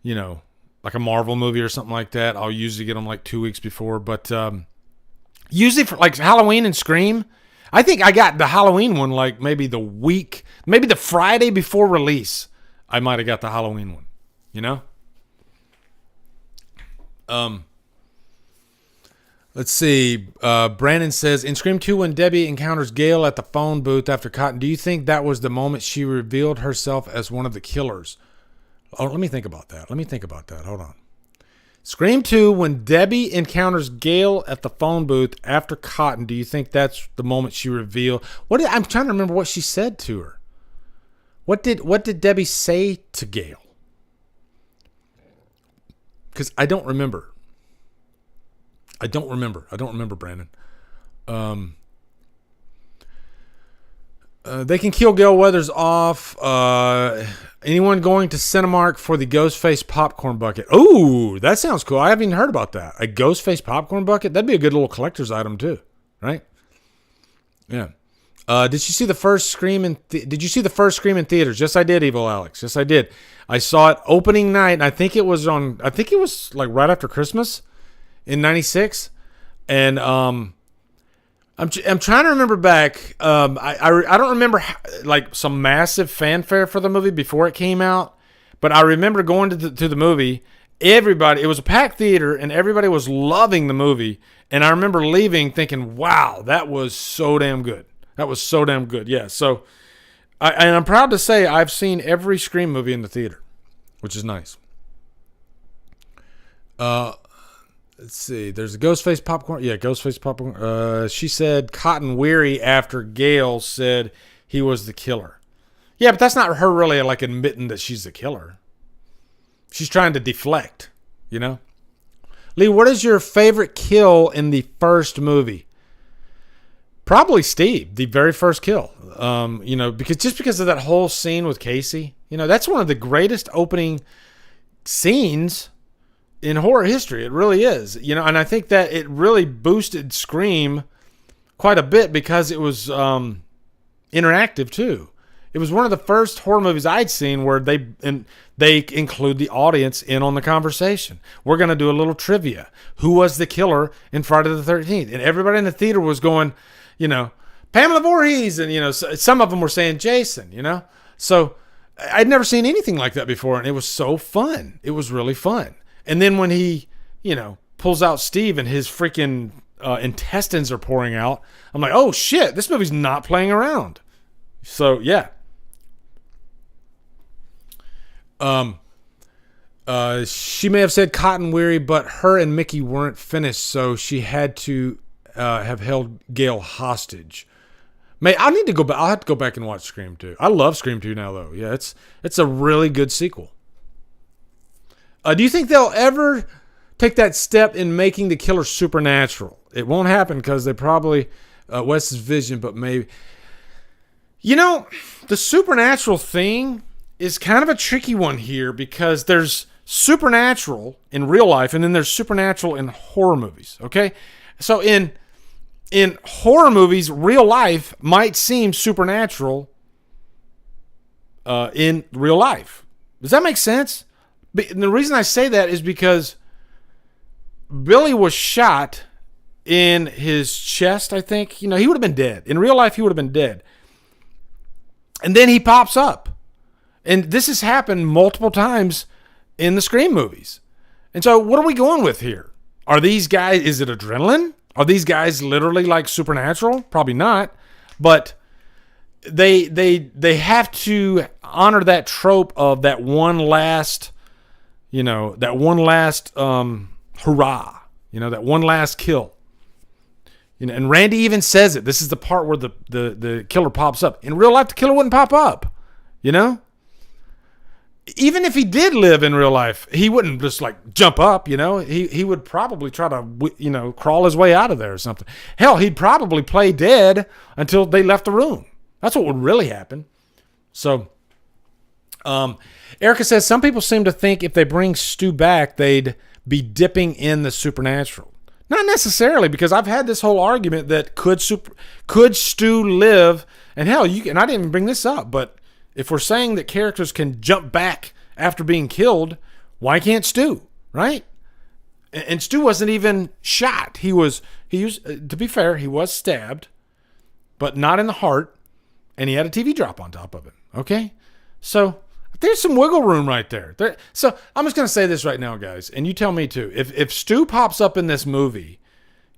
like a Marvel movie or something like that, I'll usually get them like 2 weeks before. But usually for like Halloween and Scream, I think I got the Halloween one like maybe the Friday before release. I might have got the Halloween one, Let's see. Brandon says, in Scream 2, when Debbie encounters Gail at the phone booth after Cotton, do you think that was the moment she revealed herself as one of the killers? Oh, let me think about that. Hold on. Scream 2, when Debbie encounters Gail at the phone booth after Cotton, do you think that's the moment she revealed? I'm trying to remember what she said to her. What did Debbie say to Gail? Because I don't remember. I don't remember, Brandon. They can kill Gail Weathers off. Anyone going to Cinemark for the Ghostface popcorn bucket? Oh, that sounds cool. I haven't even heard about that. A Ghostface popcorn bucket? That'd be a good little collector's item too, right? Yeah. Did you see the first Scream in theaters? Yes, I did, Evil Alex. Yes, I did. I saw it opening night, and I think it was like right after Christmas in '96, and I'm trying to remember back. I don't remember like some massive fanfare for the movie before it came out, but I remember going to the movie. It was a packed theater, and everybody was loving the movie. And I remember leaving thinking, "Wow, that was so damn good. That was so damn good." Yeah. So, I'm proud to say I've seen every Scream movie in the theater, which is nice. Let's see. There's a Ghostface popcorn. Yeah, Ghostface popcorn. She said Cotton weary after Gail said he was the killer. Yeah, but that's not her really like admitting that she's the killer. She's trying to deflect, Lee, what is your favorite kill in the first movie? Probably Steve, the very first kill. Because of that whole scene with Casey. That's one of the greatest opening scenes in horror history. It really is. And I think that it really boosted Scream quite a bit because it was interactive too. It was one of the first horror movies I'd seen where they include the audience in on the conversation. We're going to do a little trivia. Who was the killer in Friday the 13th? And everybody in the theater was going, Pamela Voorhees. And, some of them were saying Jason, So I'd never seen anything like that before. And it was so fun. It was really fun. And then when he, pulls out Steve and his freaking intestines are pouring out, I'm like, oh shit, this movie's not playing around. So, yeah. She may have said Cotton Weary, but her and Mickey weren't finished, so she had to have held Gail hostage. I'll have to go back and watch Scream 2. I love Scream 2 now, though. Yeah, it's a really good sequel. Do you think they'll ever take that step in making the killer supernatural? It won't happen because they probably Wes's vision, but maybe. The supernatural thing is kind of a tricky one here because there's supernatural in real life and then there's supernatural in horror movies, okay? So in horror movies, real life might seem supernatural in real life. Does that make sense? And the reason I say that is because Billy was shot in his chest, I think. He would have been dead. In real life, he would have been dead. And then he pops up. And this has happened multiple times in the Scream movies. And so what are we going with here? Are these guys, is it adrenaline? Are these guys literally like supernatural? Probably not. But they have to honor that trope of that one last, hurrah. That one last kill. And Randy even says it. This is the part where the killer pops up. In real life, the killer wouldn't pop up. Even if he did live in real life, he wouldn't just like jump up. He would probably try to crawl his way out of there or something. Hell, he'd probably play dead until they left the room. That's what would really happen. So, Erica says some people seem to think if they bring Stu back, they'd be dipping in the supernatural. Not necessarily, because I've had this whole argument that could Stu live, and hell, and I didn't even bring this up, but if we're saying that characters can jump back after being killed, why can't Stu, right? And Stu wasn't even shot. He used, to be fair, he was stabbed, but not in the heart, and he had a TV drop on top of it, okay? So there's some wiggle room right there. So I'm just going to say this right now, guys, and you tell me too. If Stu pops up in this movie,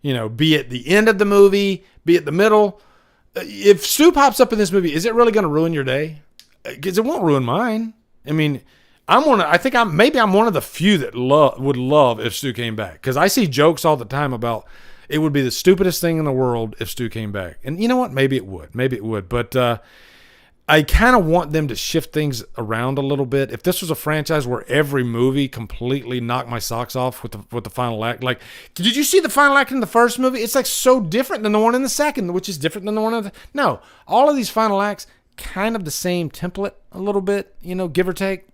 be it the end of the movie, be it the middle, if Stu pops up in this movie, is it really going to ruin your day? Because it won't ruin mine. I mean, I'm one of the few that would love if Stu came back, because I see jokes all the time about it would be the stupidest thing in the world if Stu came back. And you know what? Maybe it would. But I kind of want them to shift things around a little bit. If this was a franchise where every movie completely knocked my socks off with the final act, like, did you see the final act in the first movie? It's like so different than the one in the second, which is different than the one in the... No, all of these final acts, kind of the same template a little bit, give or take.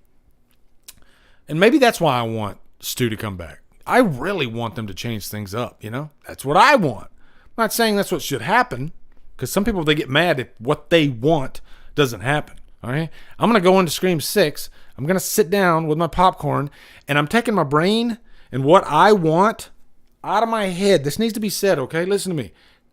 And maybe that's why I want Stu to come back. I really want them to change things up, That's what I want. I'm not saying that's what should happen, because some people, they get mad if what they want doesn't happen. All right, I'm gonna go into Scream 6. I'm gonna sit down with my popcorn, and I'm taking my brain and what I want out of my head. This needs to be said, okay? Listen to me.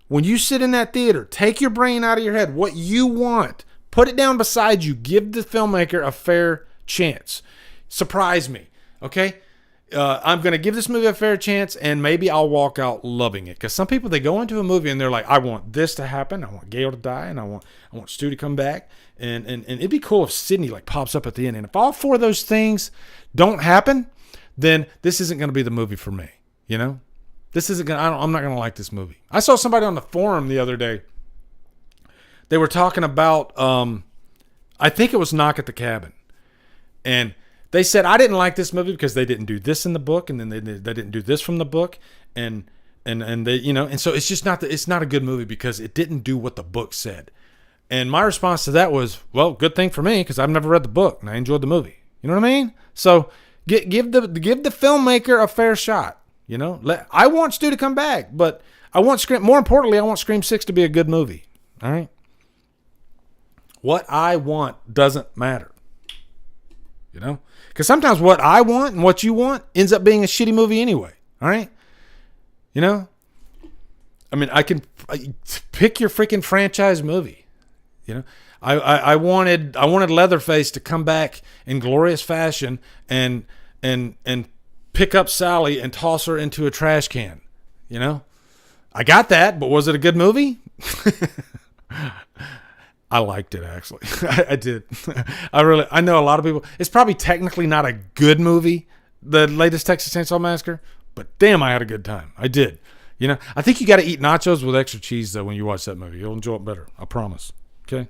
When you sit in that theater, take your brain out of your head. What you want, put it down beside you. Give the filmmaker a fair chance. Surprise me, okay? I'm going to give this movie a fair chance, and maybe I'll walk out loving it. Because some people, they go into a movie and they're like, I want this to happen. I want Gail to die, and I want Stu to come back. And it'd be cool if Sydney like pops up at the end. And if all four of those things don't happen, then this isn't going to be the movie for me. This isn't going. I'm not going to like this movie. I saw somebody on the forum the other day. They were talking about, I think it was Knock at the Cabin, and They said, I didn't like this movie because they didn't do this in the book, and then they didn't do this from the book, and they, you know, and so it's just it's not a good movie because it didn't do what the book said. And my response to that was, well, good thing for me because I've never read the book and I enjoyed the movie. You know what I mean? So give the filmmaker a fair shot. You know, I want Stu to come back, but I want Scream. More importantly, I want Scream 6 to be a good movie. All right. What I want doesn't matter. You know, because sometimes what I want and what you want ends up being a shitty movie anyway. All right. You know, I mean, I can pick your freaking franchise movie. You know, I wanted Leatherface to come back in glorious fashion and pick up Sally and toss her into a trash can. You know, I got that, but was it a good movie? I liked it, actually. I did. I know a lot of people. It's probably technically not a good movie, the latest Texas Chainsaw Massacre, but damn, I had a good time. I did. You know, I think you got to eat nachos with extra cheese, though, when you watch that movie. You'll enjoy it better. I promise. Okay?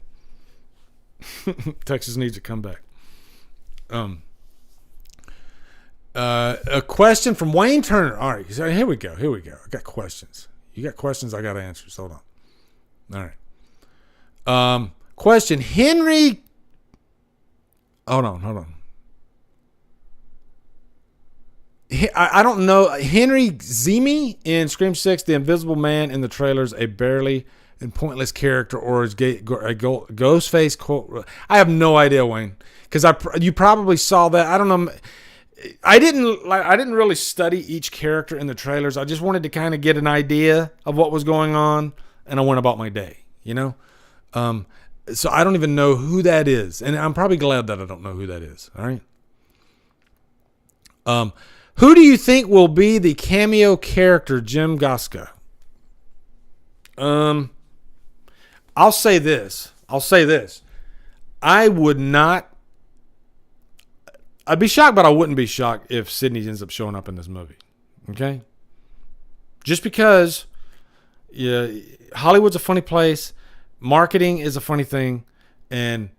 Texas needs to come back. A question from Wayne Turner. All right, here we go. I got questions. You got questions, I got answers. Hold on. All right. Question. Henry. Hold on. I don't know. Henry Zemi in Scream 6, the Invisible Man in the trailers, a barely and pointless character, or is a Ghostface quote? I have no idea, Wayne, because you probably saw that. I don't know. I didn't really study each character in the trailers. I just wanted to kind of get an idea of what was going on, and I went about my day. You know, so I don't even know who that is, and I'm probably glad that I don't know who that is. All right. Who do you think will be the cameo character, Jim Goska? I'll say this. I'd be shocked, but I wouldn't be shocked if Sydney ends up showing up in this movie. Okay? Just because Hollywood's a funny place, marketing is a funny thing, and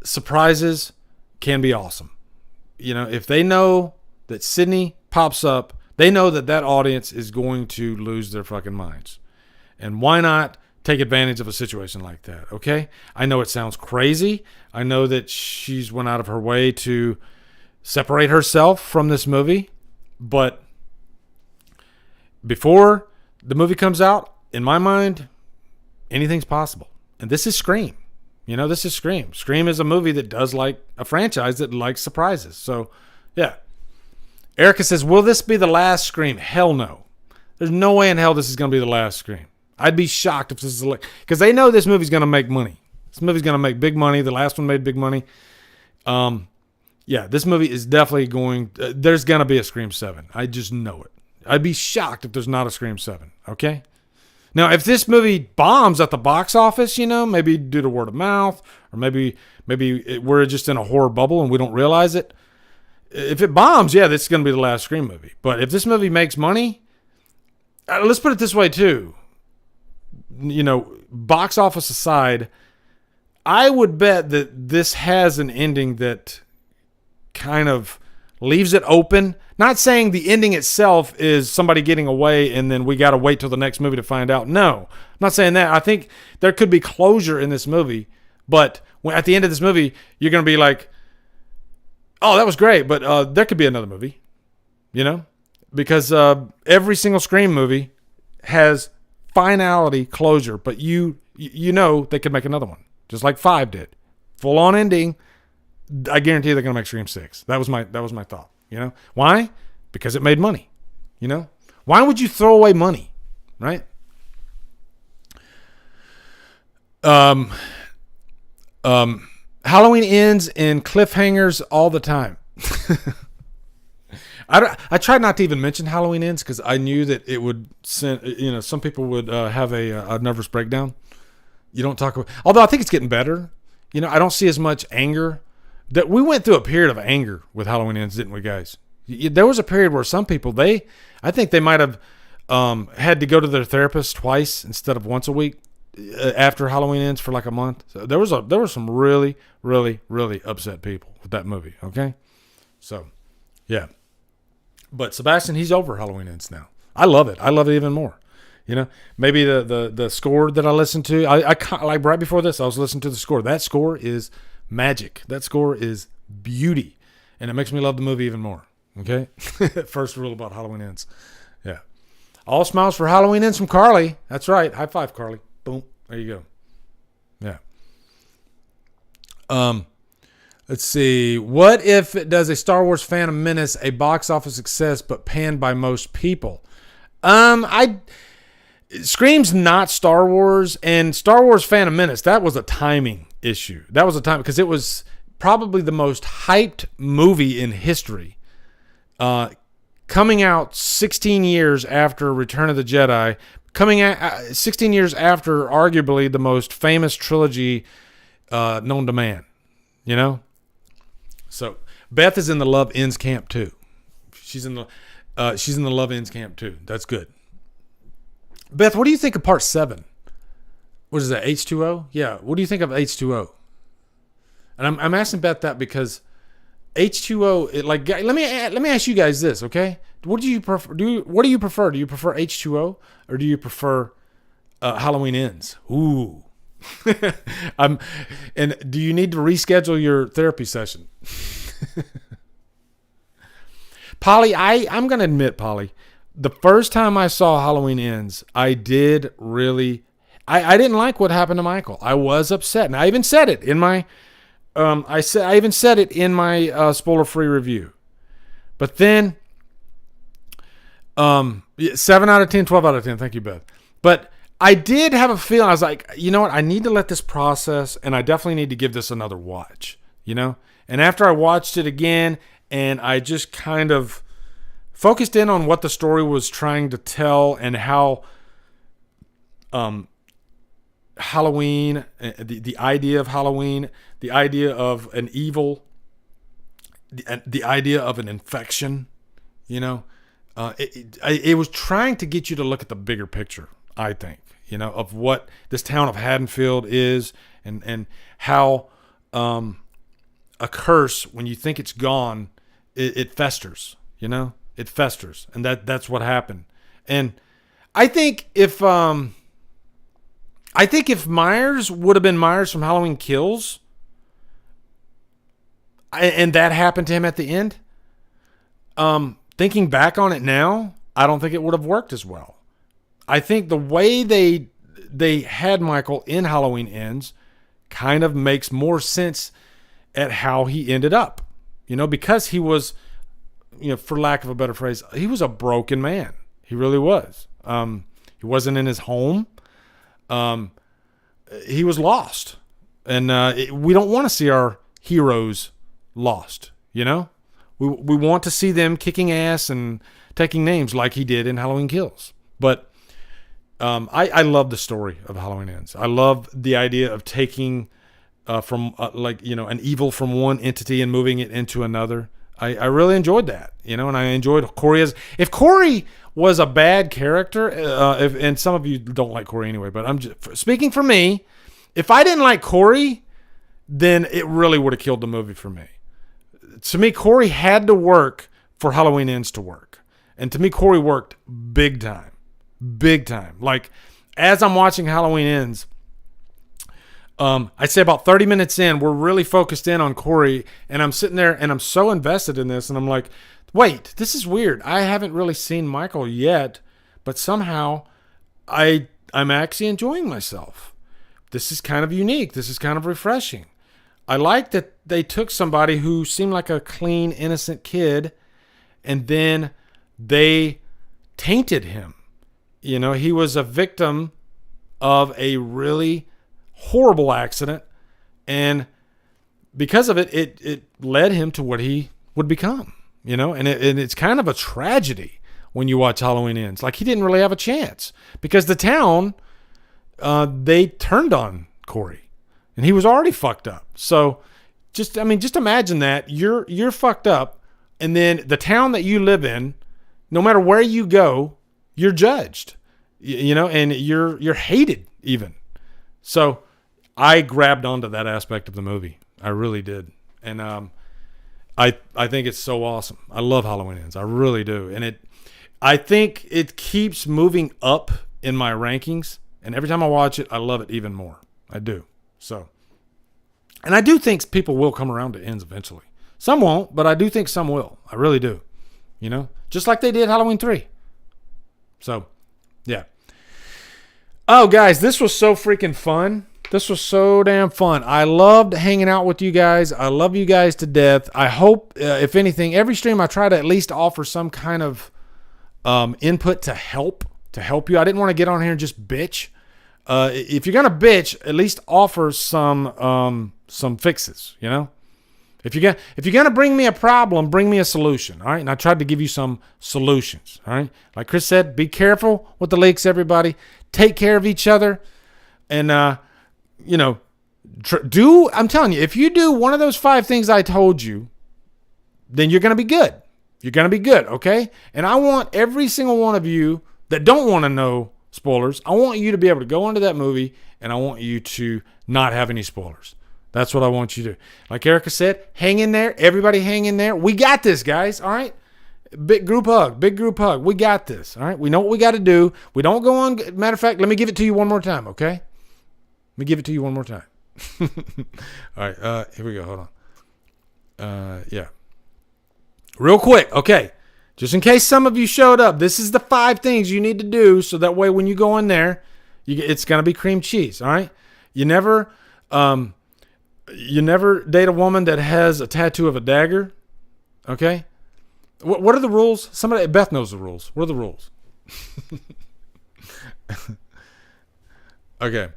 surprises can be awesome. You know, if they know that Sydney pops up, they know that audience is going to lose their fucking minds. And why not take advantage of a situation like that, okay? I know it sounds crazy. I know that she's went out of her way to separate herself from this movie. But before the movie comes out, in my mind, anything's possible. And this is Scream. You know, this is Scream. Scream is a movie that does like a franchise that likes surprises. So, yeah. Erica says, will this be the last Scream? Hell no. There's no way in hell this is going to be the last Scream. I'd be shocked if this is because they know this movie's going to make money. This movie's going to make big money. The last one made big money. Yeah, this movie is definitely going. There's going to be a Scream 7. I just know it. I'd be shocked if there's not a Scream 7. Okay. Now, if this movie bombs at the box office, you know, maybe due to word of mouth, or maybe we're just in a horror bubble and we don't realize it. If it bombs, yeah, this is going to be the last Scream movie. But if this movie makes money, let's put it this way too. You know, box office aside, I would bet that this has an ending that kind of leaves it open. Not saying the ending itself is somebody getting away and then we got to wait till the next movie to find out. No, I'm not saying that. I think there could be closure in this movie, but at the end of this movie, you're going to be like, oh, that was great, but there could be another movie, you know? Because every single Scream movie has finality, closure, but you know they could make another one, just like 5 did. Full-on ending, I guarantee they're going to make Scream 6. That was my thought, you know? Why? Because it made money, you know? Why would you throw away money, right? Halloween ends in cliffhangers all the time. I tried not to even mention Halloween ends because I knew that it would send, you know, some people would have a nervous breakdown. You don't talk about, although I think it's getting better. You know, I don't see as much anger. That we went through a period of anger with Halloween ends, didn't we, guys? There was a period where some people, I think they might have had to go to their therapist twice instead of once a week after Halloween ends for like a month. So there were some really, really, really upset people with that movie. Okay, So, yeah. But Sebastian, he's over Halloween Ends now. I love it. I love it even more. You know, maybe the score that I listened to, I like right before this, I was listening to the score. That score is magic. That score is beauty. And it makes me love the movie even more. Okay? First rule about Halloween Ends. Yeah. All smiles for Halloween Ends from Carly. That's right. High five, Carly. Boom. There you go. Yeah. Let's see. What if it does a Star Wars Phantom Menace a box office success but panned by most people? Scream's not Star Wars, and Star Wars Phantom Menace, that was a timing issue. That was a time because it was probably the most hyped movie in history. Coming out 16 years after Return of the Jedi, coming out 16 years after arguably the most famous trilogy known to man. You know? So Beth is in the Love Ends camp too. She's in the Love Ends camp too. That's good. Beth, what do you think of part 7? What is that, H2O? Yeah, what do you think of H2O? And I'm asking Beth that because H2O, let me ask you guys this, okay? What do you prefer? What do you prefer? Do you prefer H2O or do you prefer Halloween Ends? Ooh. And do you need to reschedule your therapy session? Polly, I'm going to admit, Polly, the first time I saw Halloween Ends, I did really, I didn't like what happened to Michael. I was upset, and I even said it in my, I even said it in my spoiler-free review. But then, 7 out of 10, 12 out of 10. Thank you, Beth. But I did have a feeling. I was like, you know what? I need to let this process, and I definitely need to give this another watch. You know. And after I watched it again, and I just kind of focused in on what the story was trying to tell and how Halloween, the idea of Halloween, the idea of an evil, the idea of an infection, you know, it was trying to get you to look at the bigger picture, I think, you know, of what this town of Haddonfield is and how a curse, when you think it's gone, it festers, you know. It festers, and that's what happened. And I think if Myers would have been Myers from Halloween Kills, and that happened to him at the end, thinking back on it now, I don't think it would have worked as well. I think the way they had Michael in Halloween Ends kind of makes more sense at how he ended up, you know, because he was, you know, for lack of a better phrase, he was a broken man. He really was. He wasn't in his home. He was lost. And we don't want to see our heroes lost, you know? We want to see them kicking ass and taking names like he did in Halloween Kills. But I love the story of Halloween Ends. I love the idea of taking from an evil from one entity and moving it into another. I really enjoyed that, you know, and I enjoyed Corey if Corey was a bad character, and some of you don't like Corey anyway, but I'm just speaking for me. If I didn't like Corey, then it really would have killed the movie for me. To me, Corey had to work for Halloween Ends to work, and to me, Corey worked big time. Like as I'm watching Halloween Ends, I'd say about 30 minutes in, we're really focused in on Corey, and I'm sitting there and I'm so invested in this, and I'm like, wait, this is weird. I haven't really seen Michael yet, but somehow I'm actually enjoying myself. This is kind of unique. This is kind of refreshing. I like that they took somebody who seemed like a clean, innocent kid, and then they tainted him. You know, he was a victim of a really horrible accident, and because of it, it led him to what he would become, you know, and it's kind of a tragedy when you watch Halloween Ends. Like, he didn't really have a chance because the town, they turned on Corey, and he was already fucked up. So just imagine that you're fucked up, and then the town that you live in, no matter where you go, you're judged, you know, and you're hated even. So I grabbed onto that aspect of the movie. I really did. And I think it's so awesome. I love Halloween Ends. I really do. And I think it keeps moving up in my rankings. And every time I watch it, I love it even more. I do. So, and I do think people will come around to Ends eventually. Some won't, but I do think some will. I really do. You know, just like they did Halloween 3. So, yeah. Oh, guys, this was so freaking fun. This was so damn fun. I loved hanging out with you guys. I love you guys to death. I hope, if anything, every stream I try to at least offer some kind of input to help you. I didn't want to get on here and just bitch. If you're gonna bitch, at least offer some fixes. You know, if you're gonna bring me a problem, bring me a solution. All right, and I tried to give you some solutions. All right, like Chris said, be careful with the leaks. Everybody, take care of each other, and you know, I'm telling you, if you do one of those 5 things I told you, then you're gonna be good. You're gonna be good. Okay, and I want every single one of you that don't want to know spoilers, I want you to be able to go into that movie, and I want you to not have any spoilers. That's what I want you to do. Like Erica said, hang in there. Everybody hang in there. We got this, guys. All right? Big group hug. Big group hug. We got this. All right? We know what we got to do. We don't go on. Matter of fact, let me give it to you one more time, okay? Let me give it to you one more time. All right. Here we go. Hold on. Yeah. Real quick. Okay. Just in case some of you showed up, this is the 5 things you need to do so that way when you go in there, it's going to be cream cheese, all right? You never date a woman that has a tattoo of a dagger, okay? What are the rules? Beth knows the rules. What are the rules? Okay.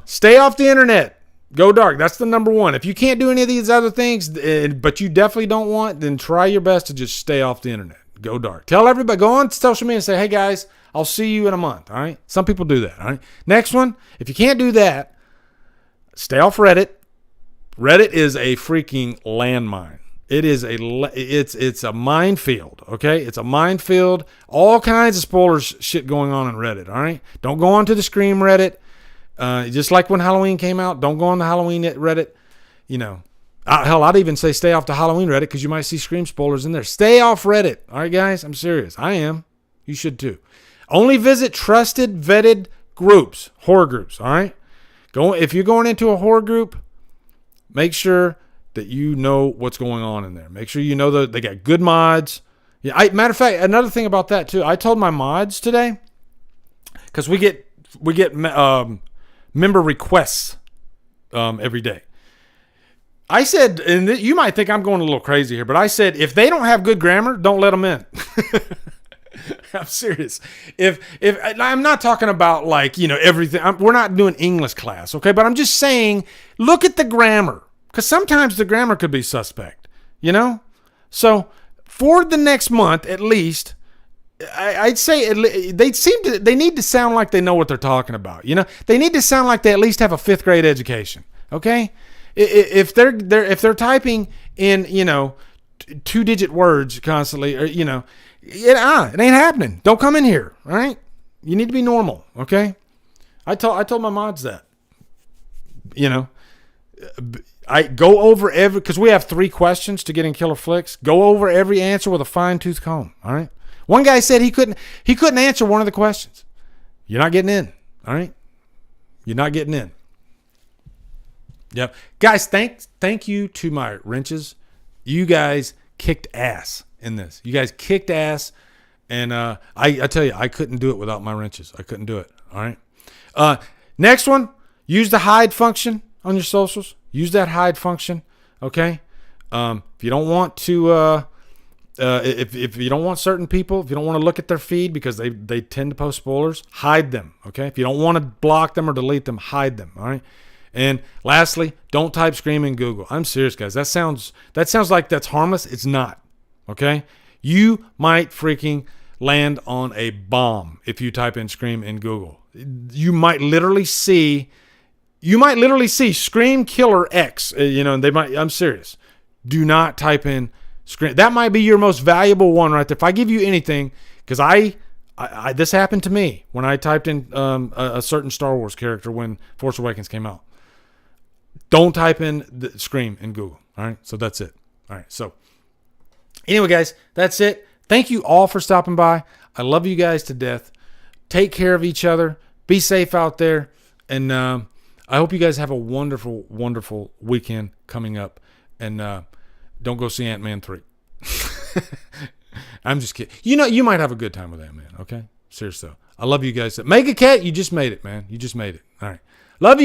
Stay off the internet. Go dark. That's the number 1. If you can't do any of these other things, but you definitely don't want, then try your best to just stay off the internet. Go dark. Tell everybody, go on social media and say, hey guys, I'll see you in a month. All right. Some people do that. All right. Next one. If you can't do that, stay off Reddit. Reddit is a freaking landmine. It's a minefield. Okay. It's a minefield. All kinds of spoilers shit going on in Reddit. All right. Don't go on to the Scream Reddit. Just like when Halloween came out, don't go on the Halloween Reddit. You know, hell, I'd even say stay off the Halloween Reddit because you might see Scream spoilers in there. Stay off Reddit. All right, guys, I'm serious. I am. You should too. Only visit trusted, vetted groups, horror groups. All right. If you're going into a horror group, make sure that you know what's going on in there. Make sure you know that they got good mods. Yeah. Matter of fact, another thing about that too. I told my mods today because we get member requests every day. I said, and you might think I'm going a little crazy here, but I said, if they don't have good grammar, don't let them in. I'm serious. If I'm not talking about like, you know, everything. We're not doing English class, okay? But I'm just saying, look at the grammar, because sometimes the grammar could be suspect, you know? So for the next month, at least, I'd say they need to sound like they know what they're talking about. You know, they need to sound like they at least have a 5th grade education. Okay, if they're typing in, you know, 2-digit words constantly, or you know, it ain't happening. Don't come in here. All right, you need to be normal. Okay, I told my mods that. You know, I go over because we have 3 questions to get in Killer Flicks. Go over every answer with a fine-tooth comb. All right. One guy said he couldn't answer one of the questions. You're not getting in. All right? You're not getting in. Yep. Guys, thank you to my wrenches. You guys kicked ass in this. You guys kicked ass. And I tell you, I couldn't do it without my wrenches. I couldn't do it. All right? Next one, use the hide function on your socials. Use that hide function. Okay? If you don't want to... if you don't want certain people, if you don't want to look at their feed because they tend to post spoilers, hide them, okay? If you don't want to block them or delete them, hide them, all right? And lastly, don't type Scream in Google. I'm serious, guys. That sounds like that's harmless. It's not, okay? You might freaking land on a bomb if you type in Scream in Google. You might literally see Scream Killer X, you know, and I'm serious. Do not type in Scream. That might be your most valuable one right there. If I give you anything, because I this happened to me when I typed in a certain Star Wars character when Force Awakens came out. Don't type in the Scream in Google. All right, so that's it. All right. So anyway, guys, that's it. Thank you all for stopping by. I love you guys to death. Take care of each other. Be safe out there. And I hope you guys have a wonderful, wonderful weekend coming up. And don't go see Ant-Man 3. I'm just kidding. You might have a good time with Ant-Man, okay? Seriously. I love you guys. Mega Cat, you just made it, man. You just made it. All right. Love you.